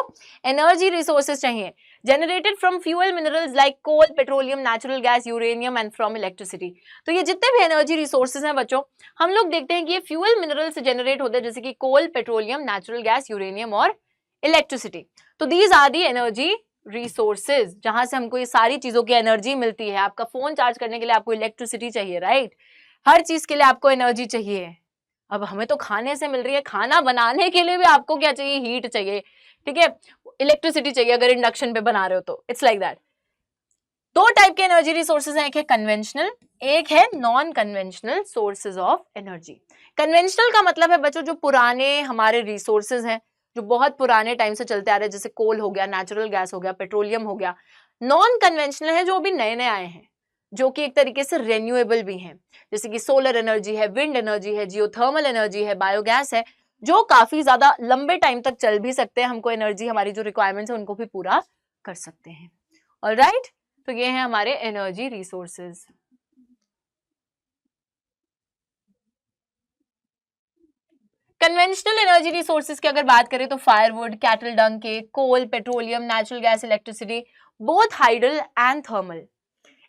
एनर्जी रिसोर्सेज चाहिए। Generated from fuel minerals like coal, petroleum, natural gas, uranium and from electricity. तो ये जितने भी एनर्जी रिसोर्सेज हैं बच्चों, हम लोग देखते हैं कि ये फ्यूल मिनरल से जनरेट होते हैं, जैसे कि coal, petroleum, natural gas, uranium और इलेक्ट्रिसिटी। तो these are the energy resources जहां से हमको ये सारी चीजों की एनर्जी मिलती है। आपका फोन चार्ज करने के लिए आपको इलेक्ट्रिसिटी चाहिए, राइट? हर चीज के लिए आपको एनर्जी चाहिए। अब हमें तो खाने से मिल रही है, खाना बनाने के लिए भी आपको क्या चाहिए? हीट चाहिए, ठीक है, इलेक्ट्रिसिटी चाहिए अगर इंडक्शन पे बना रहे हो तो। It's like that. दो टाइप के एनर्जी रिसोर्सेज हैं, एक है कन्वेंशनल, एक है non conventional sources of energy. Conventional का मतलब है बच्चों जो पुराने हमारे रिसोर्सेज हैं, जो बहुत पुराने टाइम से चलते आ रहे हैं, जैसे कोल हो गया, नेचुरल गैस हो गया, पेट्रोलियम हो गया। नॉन कन्वेंशनल है जो अभी नए नए आए हैं, जो कि एक तरीके से रेन्यूएबल भी हैं, जैसे कि सोलर एनर्जी है, विंड एनर्जी है, जियोथर्मल एनर्जी है, बायोगैस है, जो काफी ज्यादा लंबे टाइम तक चल भी सकते हैं, हमको एनर्जी, हमारी जो रिक्वायरमेंट्स है उनको भी पूरा कर सकते हैं। ऑलराइट, तो ये हैं हमारे energy resources. Conventional energy resources की अगर बात करें तो firewood, cattle dung cake, coal, petroleum, natural gas, electricity, both hydel and thermal.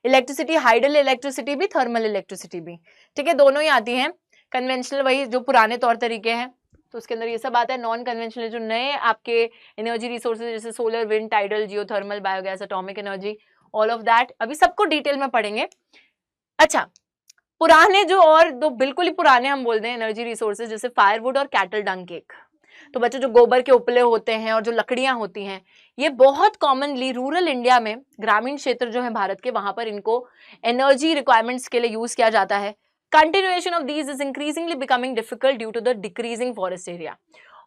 Electricity hydel electricity भी, थर्मल इलेक्ट्रिसिटी भी, ठीक है, दोनों ही आती हैं। कन्वेंशनल वही जो पुराने तौर तरीके हैं, तो उसके अंदर ये सब आता है। नॉन कन्वेंशनल जो नए आपके एनर्जी रिसोर्सेज, जैसे solar, wind, tidal, geothermal, biogas, atomic energy, all of that अभी सबको डिटेल में पढ़ेंगे। अच्छा, पुराने जो और दो बिल्कुल ही पुराने हम बोलते हैं एनर्जी रिसोर्सेज, जैसे फायरवुड और कैटल डंग केक। तो बच्चों जो गोबर के उपले होते हैं और जो लकड़ियां होती हैं, ये बहुत कॉमनली रूरल इंडिया में, ग्रामीण क्षेत्र जो है भारत के, वहां पर इनको एनर्जी रिक्वायरमेंट्स के लिए यूज किया जाता है। Continuation of these is increasingly becoming difficult due to the decreasing forest area.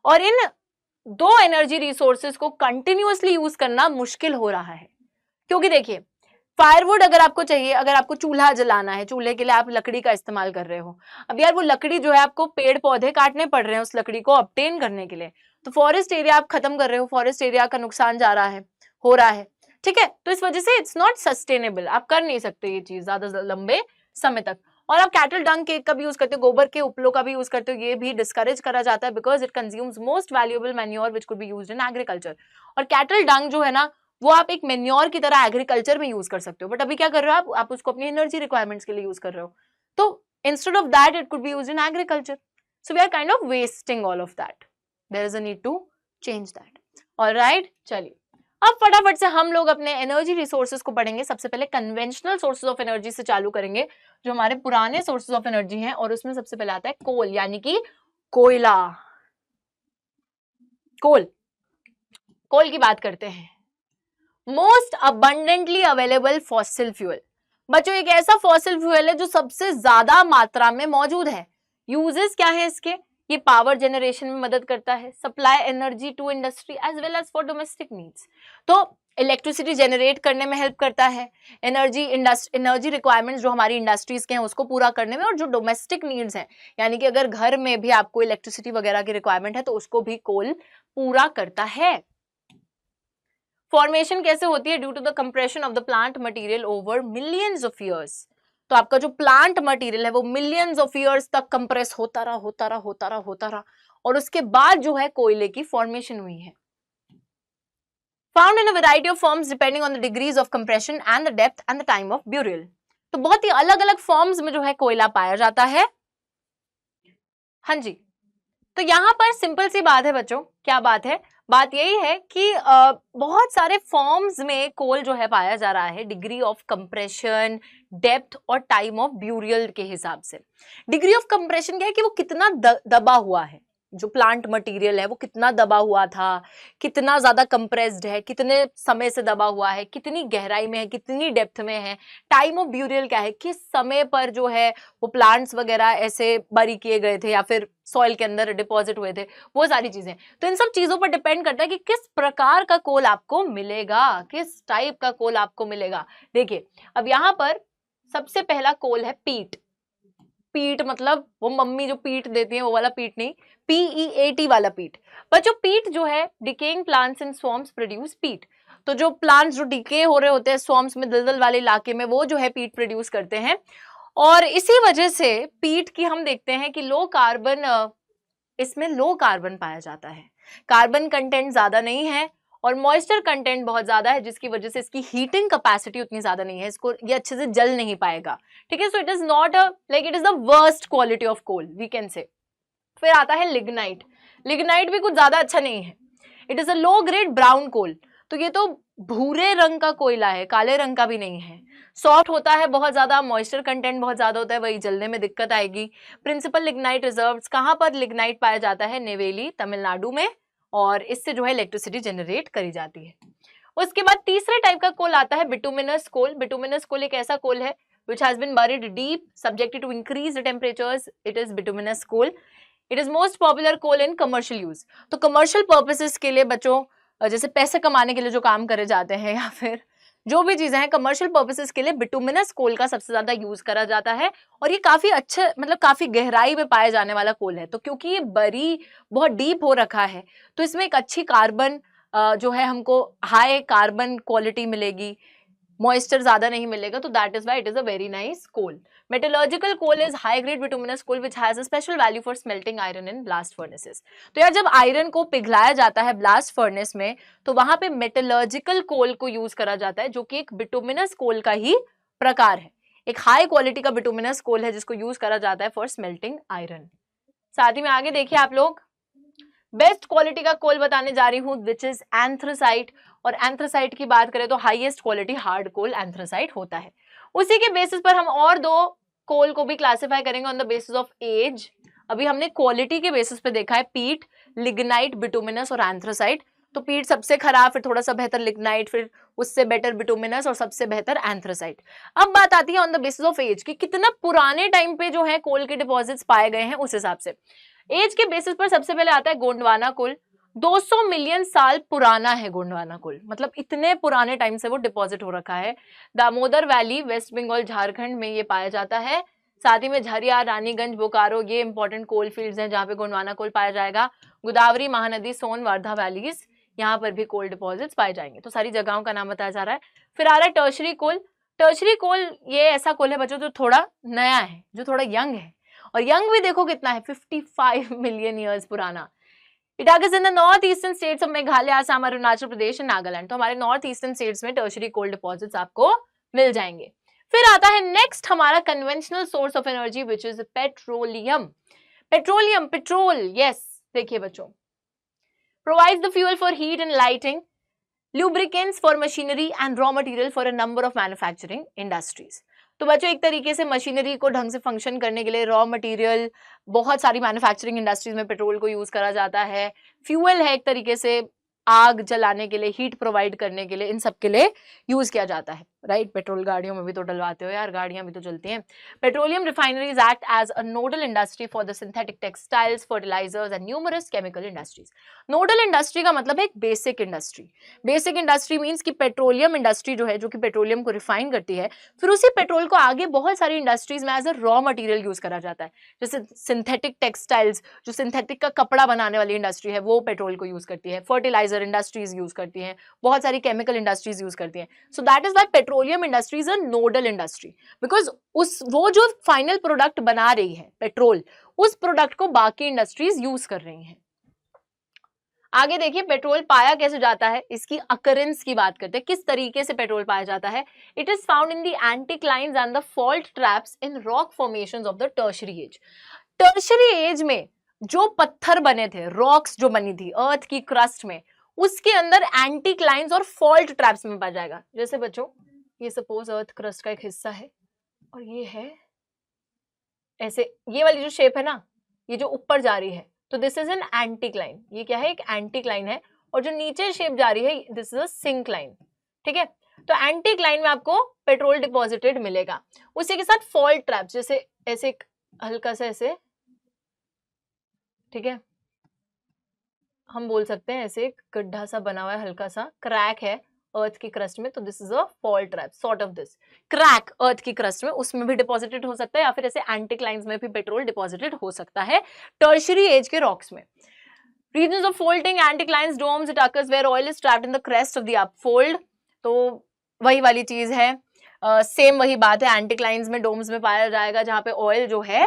और इन दो एनर्जी रिसोर्सेज को कंटिन्यूअसली यूज करना मुश्किल हो रहा है, क्योंकि देखिए फायरवुड अगर आपको चाहिए, अगर आपको चूल्हा जलाना है, चूल्हे के लिए आप लकड़ी का इस्तेमाल कर रहे हो, अब यार वो लकड़ी जो है आपको पेड़ पौधे काटने पड़ रहे हैं उस लकड़ी को ऑब्टेन करने के लिए, तो फॉरेस्ट एरिया आप खत्म कर रहे हो, फॉरेस्ट एरिया का नुकसान जा रहा है, हो रहा है, ठीक है। तो इस वजह से इट्स नॉट सस्टेनेबल, आप कर नहीं सकते ये चीज ज्यादा लंबे समय तक। और आप कैटल डंग केक का भी यूज करते हो, गोबर के उपलों का भी यूज करते हो, ये भी डिस्करेज करा जाता है because it consumes most valuable manure which could be used in agriculture. और कैटल डंग जो है ना, वो आप एक मेन्योर की तरह एग्रीकल्चर में यूज कर सकते हो, बट अभी क्या कर रहे हो आप उसको अपनी एनर्जी रिक्वायरमेंट्स के लिए यूज कर रहे हो, तो instead of that it could be used in agriculture, so we are kind of wasting all of that, there is a need to change that. Alright, चलिए अब फटाफट से हम लोग अपने एनर्जी रिसोर्सेज को पढ़ेंगे। सबसे पहले कन्वेंशनल सोर्सेज ऑफ एनर्जी से चालू करेंगे, जो हमारे पुराने सोर्सेज ऑफ एनर्जी हैं, और उसमें सबसे पहले आता है कोल, यानी कि कोयला। कोल की बात करते हैं। Most abundantly available fossil fuel, बच्चों एक ऐसा फॉसिल फ्यूल है जो सबसे ज्यादा मात्रा में मौजूद है। यूजेस क्या है इसके? ये पावर जनरेशन में मदद करता है, supply energy to industry as well as for domestic needs, तो इलेक्ट्रिसिटी जनरेट करने में हेल्प करता है, एनर्जी रिक्वायरमेंट्स जो हमारी इंडस्ट्रीज के हैं उसको पूरा करने में, और जो डोमेस्टिक नीड्स हैं यानी कि अगर घर में भी आपको इलेक्ट्रिसिटी वगैरह की रिक्वायरमेंट है तो उसको भी कोल पूरा करता है। फॉर्मेशन कैसे होती है? Due to the compression of the plant material over millions of years. तो आपका जो प्लांट मटेरियल है वो मिलियंस ऑफ ईयर्स तक कंप्रेस होता रहा और उसके बाद जो है कोयले की फॉर्मेशन हुई है। Found in a variety of forms depending on the degrees of compression and the depth and the time of burial। तो बहुत ही अलग अलग फॉर्म्स में जो है कोयला पाया जाता है। हाँ जी, तो यहाँ पर सिंपल सी बात है बच्चों, क्या बात है? बात यही है कि बहुत सारे फॉर्म्स में कोल जो है पाया जा रहा है डिग्री ऑफ कंप्रेशन, डेप्थ और टाइम ऑफ ब्यूरियल के हिसाब से। डिग्री ऑफ कंप्रेशन क्या है कि वो कितना दबा हुआ है, जो प्लांट मटेरियल है वो कितना दबा हुआ था, कितना ज्यादा कंप्रेस्ड है, कितने समय से दबा हुआ है, कितनी गहराई में है, कितनी डेप्थ में है। टाइम ऑफ ब्यूरियल क्या है, किस समय पर जो है वो प्लांट्स वगैरह ऐसे बरी किए गए थे या फिर सॉइल के अंदर डिपॉजिट हुए थे, वो सारी चीजें। तो इन सब चीजों पर डिपेंड करता है कि किस प्रकार का कोल आपको मिलेगा, किस टाइप का कोल आपको मिलेगा। देखिए अब यहाँ पर सबसे पहला कोल है पीट। पीट मतलब वो मम्मी जो पीट देती है वो वाला पीट नहीं, PEAT वाला पीट। बच्चों पीट जो है डिकेइंग प्लांट्स इन स्वॉर्म्स प्रोड्यूस पीट। तो जो प्लांट्स जो डिके हो रहे होते हैं स्वॉर्म्स में, दलदल वाले इलाके में, वो जो है पीट प्रोड्यूस करते हैं। और इसी वजह से पीट की हम देखते हैं कि लो कार्बन, इसमें लो कार्बन पाया जाता है, कार्बन कंटेंट ज्यादा नहीं है और मॉइस्चर कंटेंट बहुत ज्यादा है, जिसकी वजह से इसकी हीटिंग कैपेसिटी उतनी ज्यादा नहीं है, इसको ये अच्छे से जल नहीं पाएगा। ठीक है, so it is not like it is the worst quality of coal we can say. फिर आता है लिग्नाइट। लिग्नाइट भी कुछ ज्यादा अच्छा नहीं है, it is a low grade brown coal. तो ये तो भूरे रंग का कोयला है, काले रंग का भी नहीं है। सॉफ्ट होता है बहुत ज्यादा, मॉइस्चर कंटेंट बहुत ज्यादा होता है, वही जलने में दिक्कत आएगी। प्रिंसिपल लिग्नाइट रिजर्व्स, कहाँ पर लिग्नाइट पाया जाता है? नेवेली, तमिलनाडु में, और इससे जो है इलेक्ट्रिसिटी जनरेट करी जाती है। उसके बाद तीसरे टाइप का कोल आता है बिटुमिनस कोल। बिटुमिनस कोल एक ऐसा कोल है which has been buried deep, subjected to increased temperatures. It is bituminous coal. It is most popular coal in commercial use. तो commercial purposes के लिए बच्चों, जैसे पैसे कमाने के लिए जो काम करे जाते हैं या फिर जो भी चीजें हैं कमर्शियल पर्पसेस के लिए बिटुमिनस कोल का सबसे ज्यादा यूज करा जाता है। और ये काफी अच्छे, मतलब काफी गहराई में पाए जाने वाला कोल है। तो क्योंकि ये बरी बहुत डीप हो रखा है तो इसमें एक अच्छी कार्बन जो है, हमको हाई कार्बन क्वालिटी मिलेगी, मॉइस्चर ज्यादा नहीं मिलेगा, तो that is why it is a very nice coal. Metallurgical coal is high grade bituminous coal which has a special value for smelting iron in blast furnaces. तो यार जब iron को पिघलाया जाता है ब्लास्ट फर्नेस में तो वहां पे मेटलर्जिकल कोल को यूज करा जाता है, जो कि एक बिटुमिनस कोल का ही प्रकार है। एक हाई क्वालिटी का बिटुमिनस कोल है जिसको यूज करा जाता है फॉर स्मेल्टिंग आयरन। साथ ही में आगे देखिए आप लोग, बेस्ट क्वालिटी का कोल बताने जा रही हूं विच इज एंथ्रासाइट। और एंथ्रासाइट की बात करें तो हाईएस्ट क्वालिटी हार्ड कोल एंथ्रासाइट होता है। उसी के बेसिस पर हम और दो कोल को भी क्लासिफाई करेंगे on the basis of age. अभी हमने क्वालिटी के बेसिस पे देखा है पीट, लिग्नाइट, बिटुमिनस और एंथ्रासाइट। तो पीट सबसे खराब, फिर थोड़ा सा बेहतर लिग्नाइट, फिर उससे बेटर बिटुमिनस और सबसे बेहतर एंथ्रासाइट। अब बात आती है on the basis of age कि कितना पुराने टाइम पे जो है कोल के डिपॉजिट्स पाए गए हैं, उस हिसाब से एज के बेसिस पर सबसे पहले आता है गोंडवाना कोल। 200 मिलियन साल पुराना है गोंडवाना कोल, मतलब इतने पुराने टाइम से वो डिपॉजिट हो रखा है। दामोदर वैली, वेस्ट बंगाल, झारखंड में ये पाया जाता है। साथ ही में झरिया, रानीगंज, बोकारो, ये इंपॉर्टेंट कोल फील्ड्स हैं जहाँ पे गोंडवाना कोल पाया जाएगा। गोदावरी, महानदी, सोन, वर्धा वैलीज, यहाँ पर भी कोल डिपॉजिट्स पाए जाएंगे। तो सारी जगहों का नाम बताया जा रहा है। फिर आ रहा है टर्शरी कोल। टर्शरी कोल ये ऐसा कोल है बच्चों जो थोड़ा नया है, जो थोड़ा यंग है, और यंग भी देखो कितना है, 55 मिलियन ईयर्स पुराना। It occurs in the north eastern states of Meghalaya, Assam, Arunachal Pradesh and Nagaland. तो हमारे नॉर्थ ईस्टर्न स्टेट्स में टर्शरी कोल डिपॉजिट्स आपको मिल जाएंगे। फिर आता है नेक्स्ट हमारा conventional source of energy which is petroleum. Petroleum, petrol, yes, देखिए बच्चों, provides the fuel for heat and lighting, lubricants for machinery and raw material for a number of manufacturing industries। तो बच्चों एक तरीके से मशीनरी को ढंग से फंक्शन करने के लिए रॉ मटेरियल, बहुत सारी मैन्युफैक्चरिंग इंडस्ट्रीज में पेट्रोल को यूज करा जाता है। फ्यूल है एक तरीके से आग जलाने के लिए, हीट प्रोवाइड करने के लिए, इन सब के लिए यूज किया जाता है। राइट, पेट्रोल गाड़ियों में भी तो डलवाते हो यार, गाड़ियां भी तो चलती हैं। Petroleum refineries act as a nodal industry for the synthetic textiles, fertilisers and numerous chemical industries. Nodal industry का मतलब है एक basic industry. Basic industry means कि पेट्रोलियम इंडस्ट्री जो है, जो कि पेट्रोलियम को रिफाइन करती है, फिर उसी पेट्रोल को आगे बहुत सारी इंडस्ट्रीज में as a raw material use करा जाता है। जैसे सिंथेटिक टेक्सटाइल्स, जो सिंथेटिक का कपड़ा बनाने वाली इंडस्ट्री है, वो पेट्रोल को यूज करती है। फर्टिलाइजर इंडस्ट्रीज यूज करती हैं, बहुत सारी केमिकल इंडस्ट्रीज यूज करती हैं। सो that is why petroleum industry is a nodal industry, because वो जो फाइनल प्रोडक्ट बना रही है पेट्रोल, उस प्रोडक्ट को बाकी इंडस्ट्रीज यूज कर रही हैं। आगे देखिए, पेट्रोल पाया कैसे जाता है, इसकी अकरेंस की बात करते हैं, किस तरीके से पेट्रोल पाया जाता है। It is found in the anticlines and the fault traps in rock formations of the tertiary age. Tertiary age में जो पत्थर बने थे, रॉक्स जो बनी थी अर्थ की क्रस्ट में, उसके अंदर एंटीक्लाइन्स और फॉल्ट ट्रैप्स में पाया जाएगा। जैसे बच्चों, ये सपोज अर्थ क्रस्ट का एक हिस्सा है और ये है ऐसे, ये वाली जो शेप है ना, ये जो ऊपर जा रही है, तो दिस इज एन एंटीक्लाइन। ये क्या है, एक एंटीक्लाइन है। और जो नीचे शेप जा रही है, दिस इज अ सिंक्लाइन। ठीक है, तो एंटीक्लाइन में आपको पेट्रोल डिपॉजिटेड मिलेगा। उसी के साथ फॉल्ट ट्रैप्स, जैसे ऐसे हल्का सा ऐसे, ठीक है, हम बोल सकते हैं ऐसे एक गड्ढा सा बना हुआ है, हल्का सा क्रैक है अर्थ की क्रस्ट में, तो this is a fault trap. Sort of this crack earth की क्रस्ट में, उसमें भी डिपॉजिटेड हो सकता है, या फिर ऐसे एंटीक्लाइन्स में भी पेट्रोल डिपॉजिटेड हो सकता है टर्शियरी एज के रॉक्स में। Regions of folding, anticlines, domes, it occurs where oil is trapped in the crest of the upfold। तो वही वाली चीज है, सेम वही बात है, एंटीक्लाइंस में, डोम्स में पाया जाएगा, जहां पे ऑयल जो है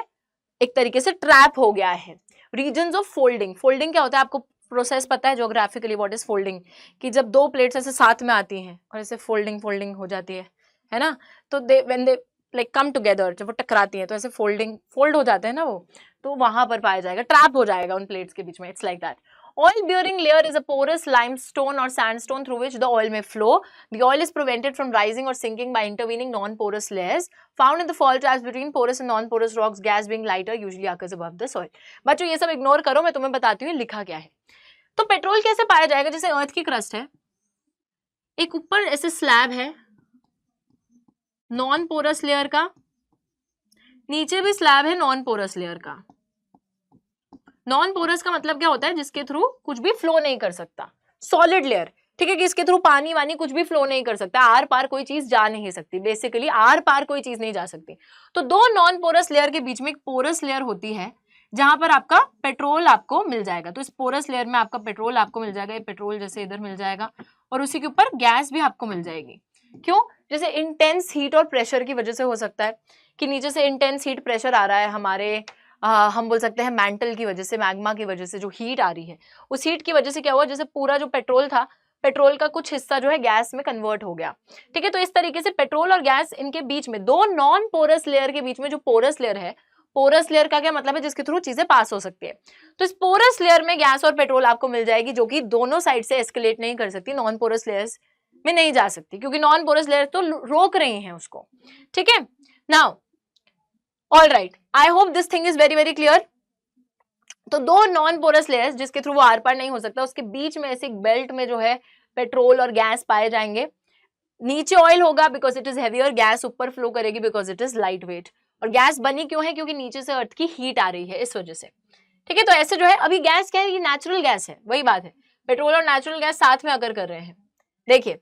एक तरीके से ट्रैप हो गया है। रीजन्स ऑफ फोल्डिंग, फोल्डिंग क्या होता है आपको प्रोसेस पता है ज्योग्राफिकली, व्हाट इज फोल्डिंग, कि जब दो प्लेट्स ऐसे साथ में आती हैं और ऐसे फोल्डिंग फोल्डिंग हो जाती है ना, तो they when they like come together, जब वो टकराती हैं तो ऐसे फोल्डिंग फोल्ड हो जाते हैं ना वो, तो वहां पर पाया जाएगा, ट्रैप हो जाएगा उन प्लेट्स के बीच में। It's like that. Oil bearing layer is a porous limestone or sandstone through which the oil may flow. The oil is prevented from rising or sinking by intervening non-porous layers found in the fault tracks between porous and non-porous rocks. Gas being lighter usually occurs above the soil. बच्चों ये सब ignore करो, मैं तुम्हें बताती हूँ लिखा क्या है। तो पेट्रोल कैसे पाया जाएगा, जैसे अर्थ की क्रस्ट है, एक ऊपर ऐसे स्लैब है नॉन पोरस लेयर का, नीचे भी स्लैब है नॉन पोरस लेयर का। नॉन पोरस का मतलब क्या होता है, जिसके थ्रू कुछ भी फ्लो नहीं कर सकता, सॉलिड लेयर। ठीक है, कि इसके थ्रू पानी वानी कुछ भी फ्लो नहीं कर सकता, आर पार कोई चीज जा नहीं सकती, बेसिकली आर पार कोई चीज नहीं जा सकती। तो दो नॉन पोरस लेयर के बीच में एक पोरस लेयर होती है, जहां पर आपका पेट्रोल आपको मिल जाएगा। तो इस पोरस लेयर में आपका पेट्रोल आपको मिल जाएगा, ये पेट्रोल जैसे इधर मिल जाएगा, और उसी के ऊपर गैस भी आपको मिल जाएगी। क्यों, जैसे इंटेंस हीट और प्रेशर की वजह से हो सकता है कि नीचे से इंटेंस हीट प्रेशर आ रहा है हमारे, हम बोल सकते हैं मैंटल की वजह से, मैग्मा की वजह से जो हीट आ रही है, उस हीट की वजह से क्या हुआ, जैसे पूरा जो पेट्रोल था, पेट्रोल का कुछ हिस्सा जो है गैस में कन्वर्ट हो गया। ठीक है, तो इस तरीके से पेट्रोल और गैस, इनके बीच में, दो नॉन पोरस लेयर के बीच में जो पोरस लेयर है, पोरस लेयर का क्या मतलब है, जिसके थ्रू चीजें पास हो सकती है। तो इस पोरस लेयर में गैस और पेट्रोल आपको मिल जाएगी, जो कि दोनों साइड से एस्केलेट नहीं कर सकती, नॉन पोरस लेयर्स में नहीं जा सकती, क्योंकि नॉन पोरस लेयर तो रोक रही हैं उसको। ठीक है, now all right, I hope this thing is very very clear. तो दो नॉन पोरस लेयर्स जिसके थ्रू वो आर पार नहीं हो सकता, उसके बीच में ऐसे एक बेल्ट में जो है पेट्रोल और गैस पाए जाएंगे। नीचे ऑयल होगा because it is heavier, gas ऊपर फ्लो करेगी because it is light weight. और गैस बनी क्यों है, क्योंकि नीचे से अर्थ की हीट आ रही है, इस वजह से। ठीक है, तो ऐसे जो है, अभी गैस क्या है, ये नेचुरल गैस है, वही बात है, पेट्रोल और नेचुरल गैस साथ में अगर कर रहे हैं। देखिए,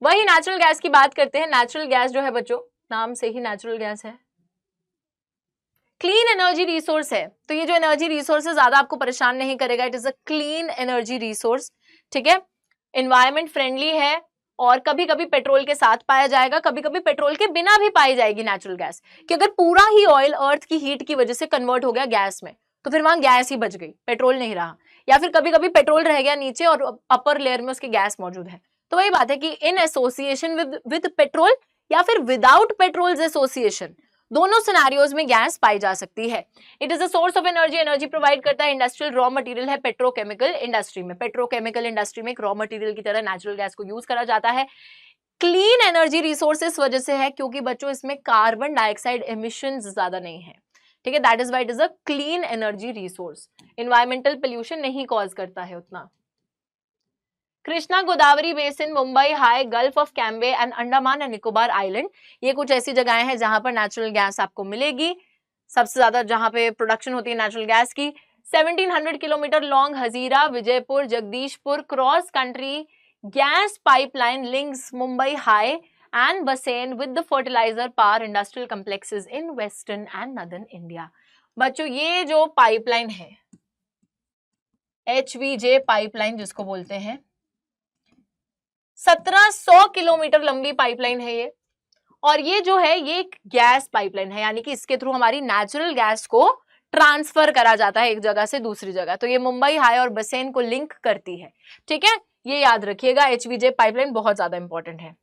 वही नेचुरल गैस की बात करते हैं। नेचुरल गैस जो है बच्चों, नाम से ही नेचुरल गैस है, क्लीन एनर्जी रिसोर्स है। तो ये जो एनर्जी रिसोर्स है ज्यादा आपको परेशान नहीं करेगा, it is a clean energy resource. ठीक है, एनवायरमेंट फ्रेंडली है, और कभी कभी पेट्रोल के साथ पाया जाएगा, कभी कभी पेट्रोल के बिना भी पाई जाएगी नेचुरल गैस, कि अगर पूरा ही ऑयल अर्थ की हीट की वजह से कन्वर्ट हो गया गैस में, तो फिर वहां गैस ही बच गई, पेट्रोल नहीं रहा। या फिर कभी कभी पेट्रोल रह गया नीचे और अपर लेयर में उसकी गैस मौजूद है। तो वही बात है कि इन एसोसिएशन विद पेट्रोल या फिर विदाउट पेट्रोल एसोसिएशन, दोनों सिनेरियोज में गैस पाई जा सकती है। It is a source of energy, energy provide करता है। इंडस्ट्रियल रॉ मटेरियल है पेट्रोकेमिकल इंडस्ट्री में, पेट्रोकेमिकल इंडस्ट्री में एक रॉ मटेरियल की तरह नेचुरल गैस को यूज करा जाता है। क्लीन एनर्जी रिसोर्स इस वजह से है क्योंकि बच्चों इसमें कार्बन डाइऑक्साइड एमिशंस ज्यादा नहीं है। ठीक है, that is why it is a clean energy resource, environmental pollution नहीं कॉज करता है उतना। Krishna Godavari basin, Mumbai high, gulf of Cambay and Andaman and Nicobar island, ये कुछ ऐसी जगहें हैं जहां पर नेचुरल गैस आपको मिलेगी। सबसे ज्यादा जहां पे प्रोडक्शन होती है नेचुरल गैस की। 1700 kilometre long Hazira Vijaipur Jagdishpur cross country gas pipeline links Mumbai high and Bassein with the fertiliser power industrial complexes in western and northern India. बच्चों ये जो पाइपलाइन है HVJ पाइपलाइन जिसको बोलते हैं, 1700 किलोमीटर लंबी पाइपलाइन है ये, और ये जो है ये एक गैस पाइपलाइन है, यानी कि इसके थ्रू हमारी नेचुरल गैस को ट्रांसफर करा जाता है एक जगह से दूसरी जगह। तो ये मुंबई हाई और बसेन को लिंक करती है, ठीक है, ये याद रखिएगा। HVJ पाइपलाइन बहुत ज्यादा इंपॉर्टेंट है।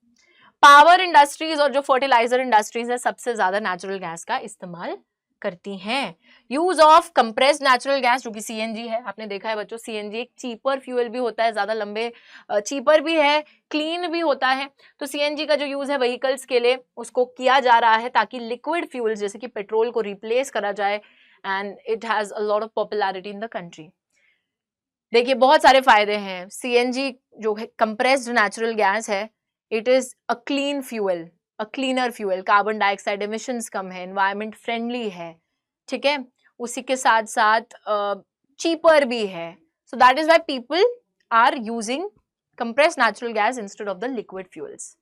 पावर इंडस्ट्रीज और जो फर्टिलाइजर इंडस्ट्रीज है सबसे ज्यादा नेचुरल गैस का इस्तेमाल करती हैं। Use of compressed natural gas जो कि CNG है, आपने देखा है बच्चों, CNG एक चीपर फ्यूल भी होता है, ज्यादा लंबे चीपर भी है, क्लीन भी होता है। तो CNG का जो यूज है व्हीकल्स के लिए उसको किया जा रहा है ताकि लिक्विड फ्यूल्स जैसे कि पेट्रोल को रिप्लेस करा जाए, and it has a lot of popularity in the country. देखिए बहुत सारे फायदे हैं। CNG जो है कंप्रेस्ड नेचुरल गैस है, it is a clean fuel, a cleaner fuel, carbon dioxide emissions कम है, एनवायरमेंट फ्रेंडली है, ठीक है, उसी के साथ साथ चीपर भी है। So that is why people are using compressed natural gas instead of the liquid fuels,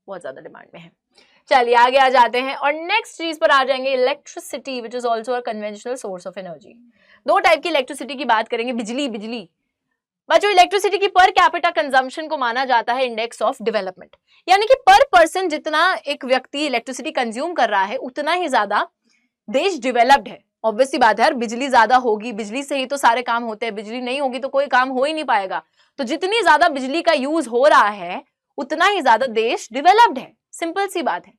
बहुत ज्यादा डिमांड में है। चलिए आगे आ जाते हैं और नेक्स्ट चीज पर आ जाएंगे, electricity which is also a conventional source of energy. दो टाइप की इलेक्ट्रिसिटी की बात करेंगे, बिजली। बच्चों इलेक्ट्रिसिटी की पर कैपिटा कंजम्पशन को माना जाता है इंडेक्स ऑफ डेवलपमेंट, यानी कि पर पर्सन जितना एक व्यक्ति इलेक्ट्रिसिटी कंज्यूम कर रहा है उतना ही ज्यादा देश डेवलप्ड है। ऑब्वियसली बात है यार, बिजली ज्यादा होगी, बिजली से ही तो सारे काम होते हैं, बिजली नहीं होगी तो कोई काम हो ही नहीं पाएगा। तो जितनी ज्यादा बिजली का यूज हो रहा है उतना ही ज्यादा देश डेवलप्ड है, सिंपल सी बात है।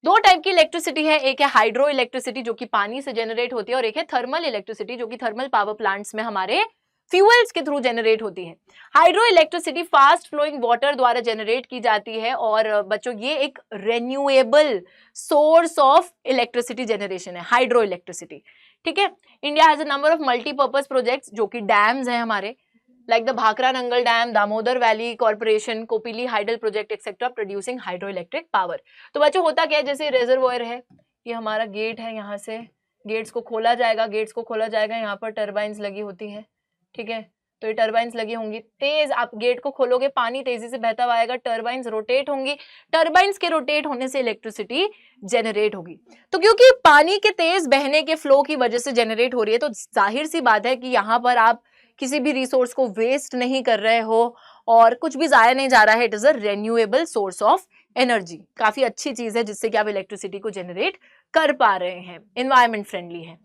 दो टाइप की इलेक्ट्रिसिटी है, एक है हाइड्रो इलेक्ट्रिसिटी जो कि पानी से जनरेट होती है, और एक है थर्मल इलेक्ट्रिसिटी जो कि थर्मल पावर प्लांट्स में हमारे फ्यूल्स के थ्रू जनरेट होती है। Hydro electricity fast flowing water द्वारा जनरेट की जाती है, और बच्चों ये एक renewable source of electricity generation है हाइड्रो इलेक्ट्रिसिटी, ठीक है। India has a number of multipurpose projects जो कि डैम्स हैं हमारे, like the Bhakra Nangal dam, Damodar valley corporation, Kopili hydel project etcetera, producing hydro electric power. तो बच्चों होता क्या है, जैसे रेजर्वोयर है, ये हमारा गेट है, यहाँ से गेट्स को खोला जाएगा, यहाँ पर टर्बाइंस लगी होती है, ठीक है। तो ये टर्बाइंस लगी होंगी, तेज आप गेट को खोलोगे पानी तेजी से बहता हुआ आएगा, टर्बाइंस रोटेट होंगी, टर्बाइंस के रोटेट होने से इलेक्ट्रिसिटी जनरेट होगी। तो क्योंकि पानी के तेज बहने के फ्लो की वजह से जनरेट हो रही है, तो जाहिर सी बात है कि यहाँ पर आप किसी भी रिसोर्स को वेस्ट नहीं कर रहे हो और कुछ भी जाया नहीं जा रहा है। It is a renewable source of energy, काफी अच्छी चीज है जिससे कि आप इलेक्ट्रिसिटी को जनरेट कर पा रहे हैं, एनवायरमेंट फ्रेंडली है।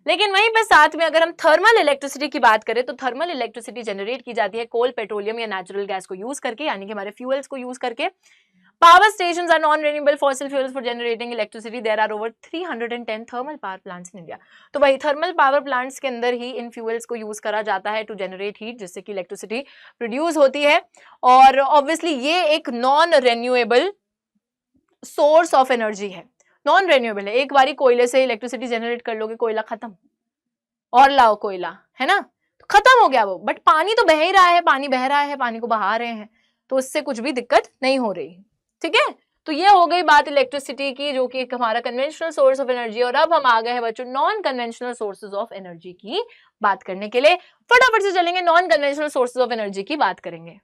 लेकिन वहीं पर साथ में अगर हम थर्मल इलेक्ट्रिसिटी की बात करें तो थर्मल इलेक्ट्रिसिटी जनरेट की जाती है कोल, पेट्रोलियम या नेचुरल गैस को यूज करके, यानी कि हमारे फ्यूल्स को यूज करके। Power stations are non renewable fossil fuels for generating electricity. There are over 310 thermal power plants in India. तो वही थर्मल पावर प्लांट्स के अंदर ही इन फ्यूल्स को यूज करा जाता है टू जनरेट हीट, जिससे कि इलेक्ट्रिसिटी प्रोड्यूस होती है। और ऑब्वियसली ये एक non renewable source of energy है, नॉन रेन्यूएबल है। एक बारी कोयले से इलेक्ट्रिसिटी जनरेट कर लोगे, कोयला खत्म, और लाओ कोयला, है ना, तो खत्म हो गया वो। बट पानी तो बह ही रहा है, पानी बह रहा है, पानी को बहा रहे हैं, तो उससे कुछ भी दिक्कत नहीं हो रही, ठीक है। तो ये हो गई बात इलेक्ट्रिसिटी की, जो कि एक हमारा कन्वेंशनल सोर्स ऑफ एनर्जी। और अब हम आ गए हैं बच्चों non conventional sources of energy की बात करने के लिए। फटाफट से चलेंगे, non conventional sources of energy की बात करेंगे।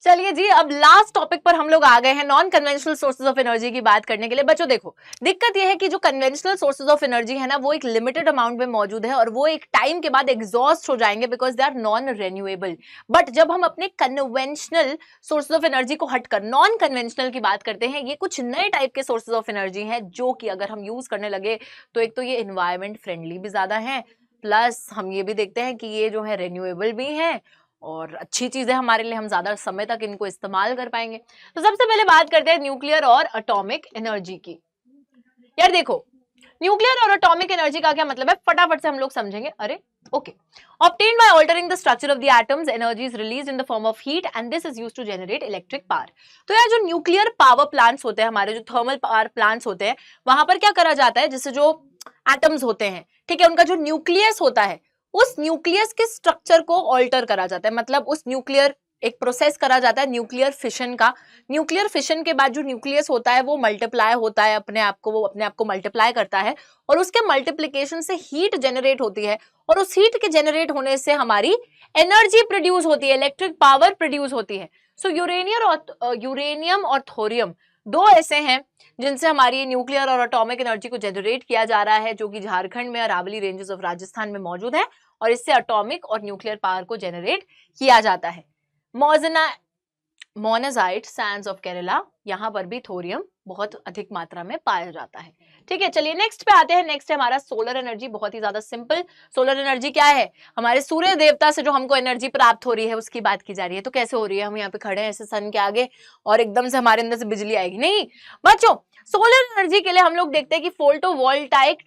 चलिए जी, अब लास्ट टॉपिक पर हम लोग आ गए हैं, non conventional sources of energy की बात करने के लिए। बच्चों देखो, दिक्कत यह है कि जो कन्वेंशनल सोर्सेज ऑफ एनर्जी है ना, वो एक लिमिटेड अमाउंट में मौजूद है और वो एक टाइम के बाद एग्जॉस्ट हो जाएंगे because they are non renewable. But जब हम अपने कन्वेंशनल सोर्सेज ऑफ एनर्जी को हटकर नॉन कन्वेंशनल की बात करते हैं, ये कुछ नए टाइप के सोर्सेज ऑफ एनर्जी हैं जो कि अगर हम यूज करने लगे तो एक तो ये एनवायरमेंट फ्रेंडली भी ज्यादा है, प्लस हम ये भी देखते हैं कि ये जो है रेन्यूएबल भी है और अच्छी चीज है हमारे लिए, हम ज्यादा समय तक इनको इस्तेमाल कर पाएंगे। तो सबसे पहले बात करते हैं न्यूक्लियर और एटॉमिक एनर्जी की। यार देखो, न्यूक्लियर और एटॉमिक एनर्जी का क्या मतलब है, फटाफट से हम लोग समझेंगे। अरे okay, obtained by altering the structure of the atoms, energy is released in the form of heat and this is used to generate electric power। तो यार जो न्यूक्लियर पावर प्लांट्स होते हैं हमारे, जो थर्मल पावर प्लांट्स होते हैं, वहां पर क्या करा जाता है, जैसे जो एटम्स होते हैं, ठीक है, उनका जो न्यूक्लियस होता है, उस न्यूक्लियस के स्ट्रक्चर को ऑल्टर करा जाता है। मतलब उस न्यूक्लियर एक प्रोसेस करा जाता है न्यूक्लियर फिशन का। न्यूक्लियर फिशन के बाद जो न्यूक्लियस होता है वो मल्टीप्लाई होता है, वो अपने आप को मल्टीप्लाई करता है और उसके मल्टीप्लिकेशन से हीट जनरेट होती है और उस हीट के जनरेट होने से हमारी एनर्जी प्रोड्यूस होती है, इलेक्ट्रिक पावर प्रोड्यूस होती है। सो यूरेनियम और थोरियम दो ऐसे हैं जिनसे हमारी न्यूक्लियर और एटॉमिक एनर्जी को जनरेट किया जा रहा है, जो कि झारखंड में अरावली रेंजेस ऑफ राजस्थान में मौजूद है और इससे एटॉमिक और न्यूक्लियर पावर को जनरेट किया जाता है। मोनाजाइट सैंड्स ऑफ केरला, यहाँ पर भी थोरियम बहुत अधिक मात्रा में पाया जाता है। ठीक है, चलिए नेक्स्ट पे आते हैं। नेक्स्ट है हमारा सोलर एनर्जी। बहुत ही ज्यादा सिंपल। सोलर एनर्जी क्या है? हमारे सूर्य देवता से जो हमको एनर्जी प्राप्त हो रही है उसकी बात की जा रही है। तो कैसे हो रही है? हम यहाँ पे खड़े हैं ऐसे सन के आगे और एकदम से हमारे अंदर से बिजली आएगी? नहीं बच्चों, सोलर एनर्जी के लिए हम लोग देखते हैं कि फोटोवोल्टाइक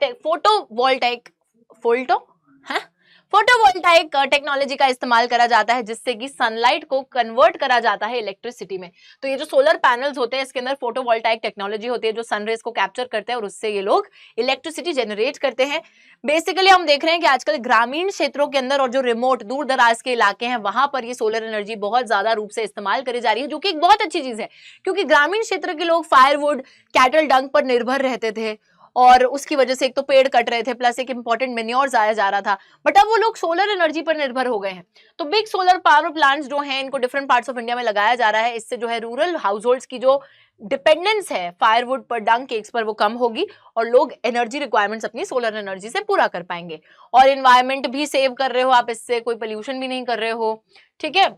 टेक्नोलॉजी का इस्तेमाल करा जाता है, जिससे कि सनलाइट को कन्वर्ट करा जाता है इलेक्ट्रिसिटी में। तो ये जो सोलर पैनल्स होते हैं इसके अंदर फोटोवोल्टाइक टेक्नोलॉजी होती है जो सनरेज को कैप्चर करते हैं और उससे ये लोग इलेक्ट्रिसिटी जनरेट करते हैं। बेसिकली हम देख रहे हैं कि आजकल ग्रामीण क्षेत्रों के अंदर और जो रिमोट दूर दराज के इलाके हैं वहां पर ये सोलर एनर्जी बहुत ज्यादा रूप से इस्तेमाल करी जा रही है, जो कि एक बहुत अच्छी चीज है, क्योंकि ग्रामीण क्षेत्र के लोग फायरवुड, कैटल डंग पर निर्भर रहते थे और उसकी वजह से एक तो पेड़ कट रहे थे, प्लस एक इंपॉर्टेंट मेन्योर जाया जा रहा था। बट अब वो लोग सोलर एनर्जी पर निर्भर हो गए हैं। तो बिग सोलर पावर प्लांट्स जो हैं इनको डिफरेंट पार्ट्स ऑफ इंडिया में लगाया जा रहा है। इससे जो है रूरल हाउस होल्ड्स की जो डिपेंडेंस है फायरवुड पर, डंग केक्स पर, वो कम होगी और लोग एनर्जी रिक्वायरमेंट्स अपनी सोलर एनर्जी से पूरा कर पाएंगे। और एनवायरमेंट भी सेव कर रहे हो आप, इससे कोई पोल्यूशन भी नहीं कर रहे हो। ठीक है,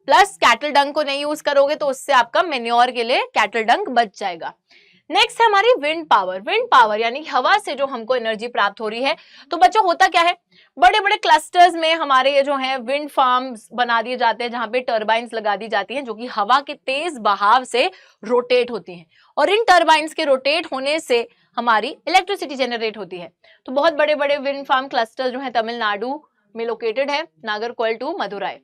प्लस कैटल डंग को नहीं यूज करोगे तो उससे आपका मेन्योर के लिए कैटल डंग बच जाएगा। नेक्स्ट है हमारी विंड पावर। विंड पावर यानी हवा से जो हमको एनर्जी प्राप्त हो रही है। तो बच्चों होता क्या है, बड़े बड़े क्लस्टर्स में हमारे ये जो है विंड फार्म्स बना दिए जाते हैं, जहां पे टर्बाइंस लगा दी जाती हैं जो कि हवा के तेज बहाव से रोटेट होती हैं और इन टर्बाइंस के रोटेट होने से हमारी इलेक्ट्रिसिटी जनरेट होती है। तो बहुत बड़े बड़े विंड फार्म क्लस्टर जो है तमिलनाडु में लोकेटेड है, Nagercoil to Madurai.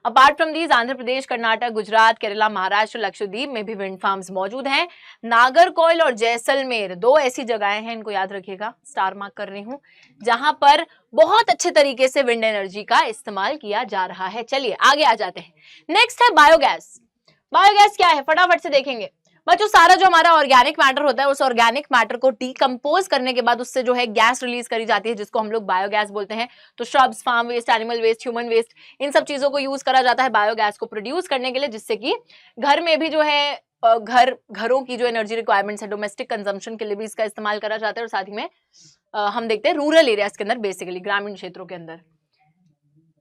Apart from these Andhra Pradesh, Karnataka, Gujarat, Kerala, Maharashtra, Lakshadweep में भी विंड फार्म्स मौजूद हैं। नागरकोइल और जैसलमेर दो ऐसी जगहें हैं, इनको याद रखिएगा, स्टार मार्क कर रही हूं, जहां पर बहुत अच्छे तरीके से विंड एनर्जी का इस्तेमाल किया जा रहा है। चलिए आगे आ जाते हैं। नेक्स्ट है बायोगैस। बायोगैस क्या है फटाफट से देखेंगे बच्चों। सारा जो हमारा ऑर्गेनिक मैटर होता है उस ऑर्गेनिक मैटर को डीकंपोज करने के बाद उससे जो है गैस रिलीज करी जाती है, जिसको हम लोग बायोगैस बोलते हैं। तो shrubs, farm waste, animal waste, human waste, इन सब चीजों को यूज करा जाता है बायोगैस को प्रोड्यूस करने के लिए, जिससे कि घर में भी जो है घरों की जो एनर्जी रिक्वायरमेंट्स है, डोमेस्टिक कंजम्पशन के लिए भी इसका इस्तेमाल करा जाता है। और साथ ही में हम देखते हैं रूरल एरियाज के अंदर, बेसिकली ग्रामीण क्षेत्रों के अंदर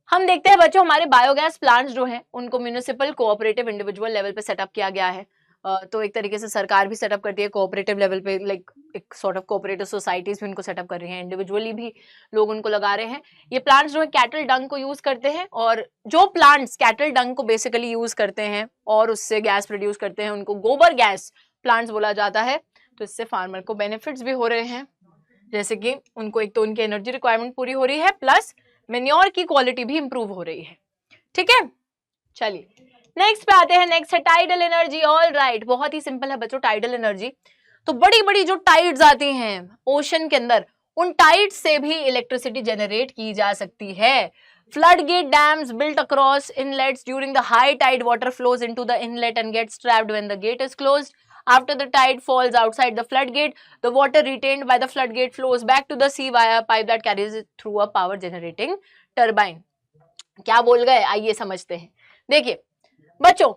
हम देखते हैं बच्चों हमारे बायोगैस प्लांट्स जो हैं उनको म्यूनिसिपल, कोऑपरेटिव, इंडिविजुअल लेवल पे सेटअप किया गया है। तो एक तरीके से सरकार भी सेटअप करती है कोऑपरेटिव लेवल पे, लाइक एक सॉर्ट ऑफ कोऑपरेटिव सोसाइटीज भी उनको सेटअप कर रही हैं, इंडिविजुअली भी लोग उनको लगा रहे हैं। ये प्लांट्स जो है कैटल डंग को यूज करते हैं और जो प्लांट्स कैटल डंग को बेसिकली यूज करते हैं और उससे गैस प्रोड्यूस करते हैं उनको गोबर गैस प्लांट्स बोला जाता है। तो इससे फार्मर को बेनिफिट्स भी हो रहे हैं, जैसे कि उनको एक तो उनकी एनर्जी रिक्वायरमेंट पूरी हो रही है, प्लस मेन्योर की क्वालिटी भी इंप्रूव हो रही है। ठीक है, चलिए नेक्स्ट पे आते हैं। नेक्स्ट है टाइडल एनर्जी। ऑल राइट, बहुत ही सिंपल है बच्चों टाइडल एनर्जी। तो बड़ी बड़ी जो टाइड्स आती हैं ओशन के अंदर, उन टाइड्स से भी इलेक्ट्रिसिटी जनरेट की जा सकती है। floodgate dams built across inlets during the high tide, water flows into the inlet and gets trapped when the gate is closed. After the tide falls outside the floodgate, the water retained by the floodgate flows back to the sea via a pipe that carries it through a power generating turbine. क्या बोल गए, आइए समझते हैं। देखिए बच्चों,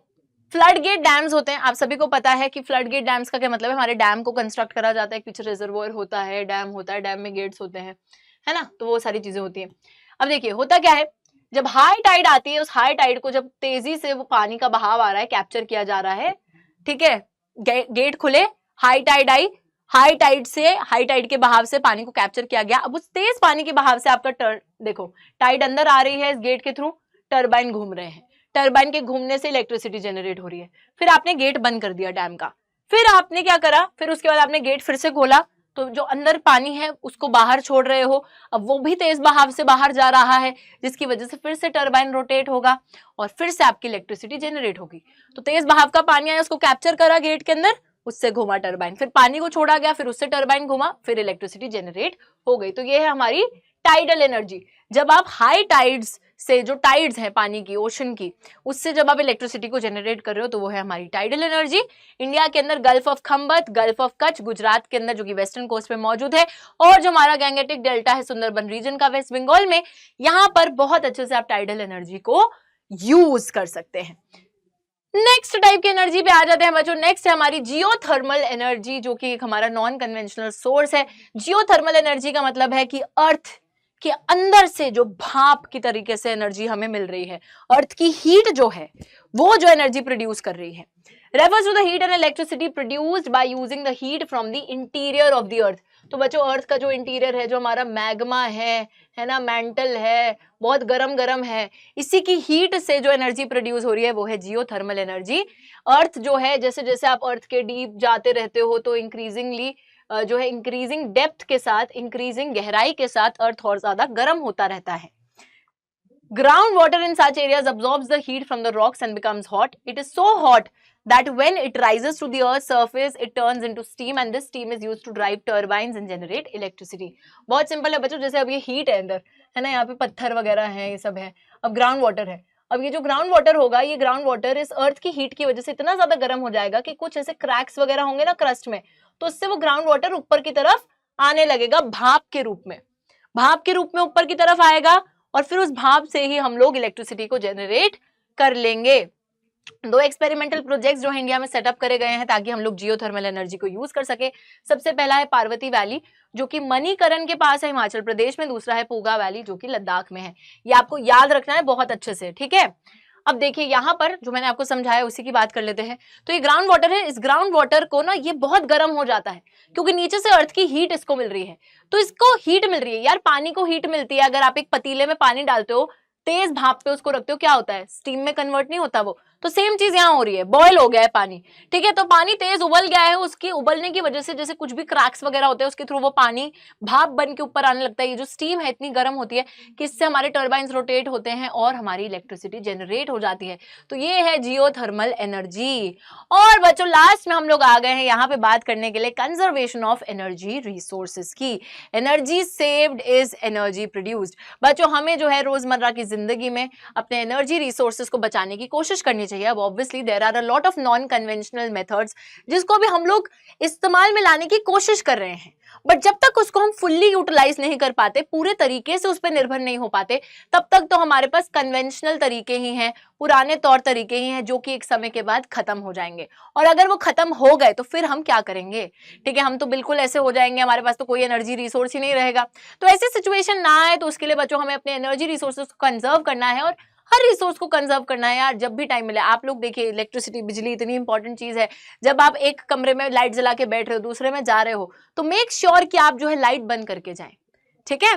flood gate dams होते हैं, आप सभी को पता है कि फ्लड गेट डैम्स का क्या मतलब है। हमारे डैम को कंस्ट्रक्ट करा जाता है, पीछे रिजर्वोयर होता है, डैम होता है, डैम में गेट्स होते हैं, है ना, तो वो सारी चीजें होती हैं। अब देखिए होता क्या है, जब हाई टाइड आती है, उस हाई टाइड को जब तेजी से वो पानी का बहाव आ रहा है, कैप्चर किया जा रहा है, ठीक है, गेट खुले, हाई टाइड आई, हाई टाइड से, हाई टाइड के बहाव से पानी को कैप्चर किया गया। अब उस तेज पानी के बहाव से आपका देखो टाइड अंदर आ रही है, इस गेट के थ्रू टर्बाइन घूम रहे हैं, टर्बाइन के घूमने से इलेक्ट्रिसिटी जनरेट हो रही है। फिर आपने गेट बंद कर दिया डैम का, फिर आपने क्या करा, फिर उसके बाद आपने गेट फिर से खोला, तो जो अंदर पानी है उसको बाहर छोड़ रहे हो, अब वो भी तेज बहाव से बाहर जा रहा है, जिसकी वजह से फिर से टर्बाइन रोटेट होगा और फिर से आपकी इलेक्ट्रिसिटी जनरेट होगी। तो तेज बहाव का पानी आया, उसको कैप्चर करा गेट के अंदर, उससे घुमा टर्बाइन, फिर पानी को छोड़ा गया, फिर उससे टर्बाइन घुमा, फिर इलेक्ट्रिसिटी जनरेट हो गई। तो ये है हमारी टाइडल एनर्जी। जब आप हाई टाइड्स से जो टाइड्स है पानी की, ओशन की, उससे जब आप इलेक्ट्रिसिटी को जनरेट कर रहे हो तो वो है हमारी टाइडल एनर्जी। इंडिया के अंदर gulf of Khambhat, gulf of Kutch Gujarat के अंदर जो कि वेस्टर्न कोस्ट पे मौजूद है, और जो हमारा गैंगेटिक डेल्टा है सुंदरबन रीजन का वेस्ट बंगाल में, यहाँ पर बहुत अच्छे से आप टाइडल एनर्जी को यूज कर सकते हैं। नेक्स्ट टाइप की एनर्जी पे आ जाते हैं बच्चों। नेक्स्ट है हमारी जियोथर्मल एनर्जी, जो कि एक हमारा नॉन कन्वेंशनल सोर्स है। जियोथर्मल एनर्जी का मतलब है कि अर्थ के अंदर से जो भाप की तरीके से एनर्जी हमें मिल रही है, अर्थ की हीट जो है वो जो एनर्जी प्रोड्यूस कर रही है, refers to the heat and electricity produced by using the heat from the interior of the earth। तो बच्चों अर्थ का जो इंटीरियर है, जो हमारा मैग्मा है ना, मेंटल है, बहुत गरम गरम है, इसी की हीट से जो एनर्जी प्रोड्यूस हो रही है वो है जियोथर्मल एनर्जी। अर्थ जो है, जैसे जैसे आप अर्थ के डीप जाते रहते हो तो इंक्रीजिंगली जो है इंक्रीजिंग डेप्थ के साथ, इंक्रीजिंग गहराई के साथ अर्थ और ज्यादा गर्म होता रहता है। Ground water in such areas absorbs the heat from the rocks and becomes hot. It is so hot that when it rises to the earth's surface, it turns into steam, and this steam is used to drive turbines and generate electricity। बहुत simple है बच्चों, जैसे अब ये heat है अंदर, है ना, यहाँ पे पत्थर वगैरह है, ये सब है, अब ग्राउंड वाटर है। अब ये जो ग्राउंड वाटर होगा, ये ग्राउंड वाटर इस अर्थ की हीट की वजह से इतना ज्यादा गर्म हो जाएगा कि कुछ ऐसे क्रैक्स वगैरह होंगे ना क्रस्ट में, तो उससे वो ग्राउंड वाटर ऊपर की तरफ आने लगेगा भाप के रूप में, भाप के रूप में ऊपर की तरफ आएगा, और फिर उस भाप से ही हम लोग इलेक्ट्रिसिटी को जनरेट कर लेंगे। दो एक्सपेरिमेंटल प्रोजेक्ट्स जो है इंडिया में सेटअप करे गए हैं ताकि हम लोग जियोथर्मल एनर्जी को यूज कर सके। सबसे पहला है पार्वती वैली, जो कि मणिकरण के पास है हिमाचल प्रदेश में। दूसरा है पूगा वैली, जो कि लद्दाख में है। ये आपको याद रखना है बहुत अच्छे से, ठीक है। अब देखिए यहाँ पर जो मैंने आपको समझाया उसी की बात कर लेते हैं। तो ये ग्राउंड वाटर है, इस ग्राउंड वाटर को ना ये बहुत गर्म हो जाता है क्योंकि नीचे से अर्थ की हीट इसको मिल रही है। तो इसको हीट मिल रही है यार, पानी को हीट मिलती है। अगर आप एक पतीले में पानी डालते हो, तेज भाप पे उसको रखते हो, क्या होता है, स्टीम में कन्वर्ट नहीं होता वो। तो सेम चीज यहाँ हो रही है, बॉयल हो गया है पानी, ठीक है। तो पानी तेज उबल गया है, उसकी उबलने की वजह से जैसे कुछ भी क्रैक्स वगैरह होते हैं उसके थ्रू वो पानी भाप बन के ऊपर आने लगता है। ये जो स्टीम है इतनी गर्म होती है कि इससे हमारे टर्बाइंस रोटेट होते हैं और हमारी इलेक्ट्रिसिटी जनरेट हो जाती है। तो ये है जियोथर्मल एनर्जी। और बच्चों लास्ट में हम लोग आ गए हैं यहाँ पे बात करने के लिए कंजर्वेशन ऑफ एनर्जी रिसोर्सेज की। Energy saved is energy produced. बच्चों हमें जो है रोजमर्रा की जिंदगी में अपने एनर्जी रिसोर्सेज को बचाने की कोशिश करनी चाहिए। अब obviously there are a lot of non conventional methods जिसको भी हम लोग इस्तेमाल में लाने की कोशिश कर रहे हैं, बट जब तक उसको हम फुल्ली यूटिलाइज नहीं कर पाते, पूरे तरीके से उस पर निर्भर नहीं हो पाते, तब तक तो हमारे पास कन्वेंशनल तरीके ही हैं, पुराने तौर तरीके ही हैं, जो कि एक समय के बाद खत्म हो जाएंगे। और अगर वो खत्म हो गए तो फिर हम क्या करेंगे, ठीक है, हम तो बिल्कुल ऐसे हो जाएंगे, हमारे पास तो कोई एनर्जी रिसोर्स ही नहीं रहेगा। तो ऐसी सिचुएशन ना आए तो उसके लिए बच्चों हमें अपने एनर्जी रिसोर्सेज को कंजर्व करना है, और हर रिसोर्स को कंजर्व करना है यार, जब भी टाइम मिले। आप लोग देखिए इलेक्ट्रिसिटी, बिजली इतनी इंपॉर्टेंट चीज है। जब आप एक कमरे में लाइट जला के बैठ रहे हो, दूसरे में जा रहे हो, तो मेक श्योर कि आप जो है लाइट बंद करके जाएं, ठीक है।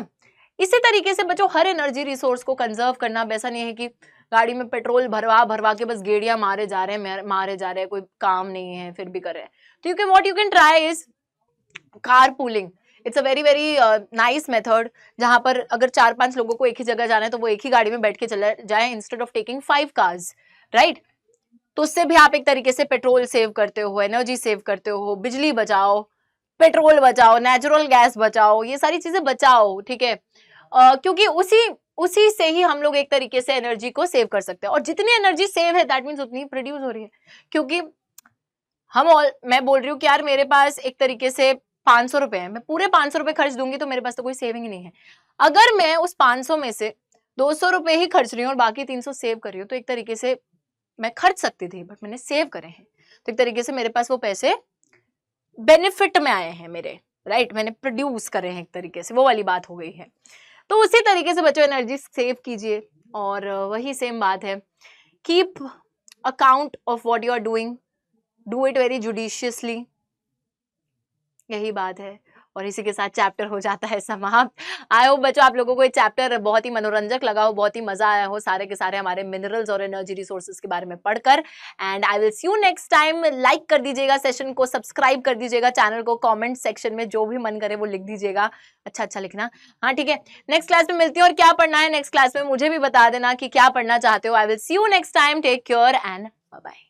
इसी तरीके से बच्चों हर एनर्जी रिसोर्स को कंजर्व करना, वैसा नहीं है कि गाड़ी में पेट्रोल भरवा भरवा के बस गेड़ियां मारे जा रहे हैं, कोई काम नहीं है फिर भी कर रहे हैं। तो you can try is car pooling. It's a very very nice method, जहां पर अगर 4-5 लोगों को एक ही जगह जाना है तो वो एक ही गाड़ी में बैठ के चले जाए instead of taking 5 cars, right. तो उससे भी आप एक तरीके से पेट्रोल सेव करते हो, एनर्जी सेव करते हो, बिजली बचाओ, पेट्रोल बचाओ, नेचुरल गैस बचाओ, ये सारी चीजें बचाओ, ठीक है। क्योंकि उसी से ही हम लोग एक तरीके से एनर्जी को सेव कर सकते हैं। और जितनी एनर्जी सेव है दैट मीन्स उतनी प्रोड्यूस हो रही है। क्योंकि मैं बोल रही हूँ कि यार मेरे पास एक तरीके से 500 रुपए है, मैं पूरे 500 रुपए खर्च दूंगी तो मेरे पास तो कोई सेविंग ही नहीं है। अगर मैं उस 500 में से 200 रुपए ही खर्च रही हूँ और बाकी 300 सेव कर रही हूँ, तो एक तरीके से मैं खर्च सकती थी बट मैंने सेव करे हैं, तो एक तरीके से मेरे पास वो पैसे बेनिफिट में आए हैं मेरे, राइट, मैंने प्रोड्यूस करे हैं एक तरीके से, वो वाली बात हो गई है। तो उसी तरीके से बच्चों एनर्जी सेव कीजिए। और वही सेम बात है, keep account of what you are doing, do it very judiciously, यही बात है। और इसी के साथ चैप्टर हो जाता है समाप्त। आई होप बच्चों आप लोगों को ये चैप्टर बहुत ही मनोरंजक लगा हो, बहुत ही मजा आया हो सारे के सारे हमारे मिनरल्स और एनर्जी रिसोर्सेज के बारे में पढ़कर। And I will see you next time. Like कर दीजिएगा सेशन को, सब्सक्राइब कर दीजिएगा चैनल को, कमेंट सेक्शन में जो भी मन करे वो लिख दीजिएगा, अच्छा लिखना, हाँ ठीक है। नेक्स्ट क्लास में मिलती हूँ, और क्या पढ़ना है नेक्स्ट क्लास में मुझे भी बता देना कि क्या पढ़ना चाहते हो। I will see you next time, take care and bye bye.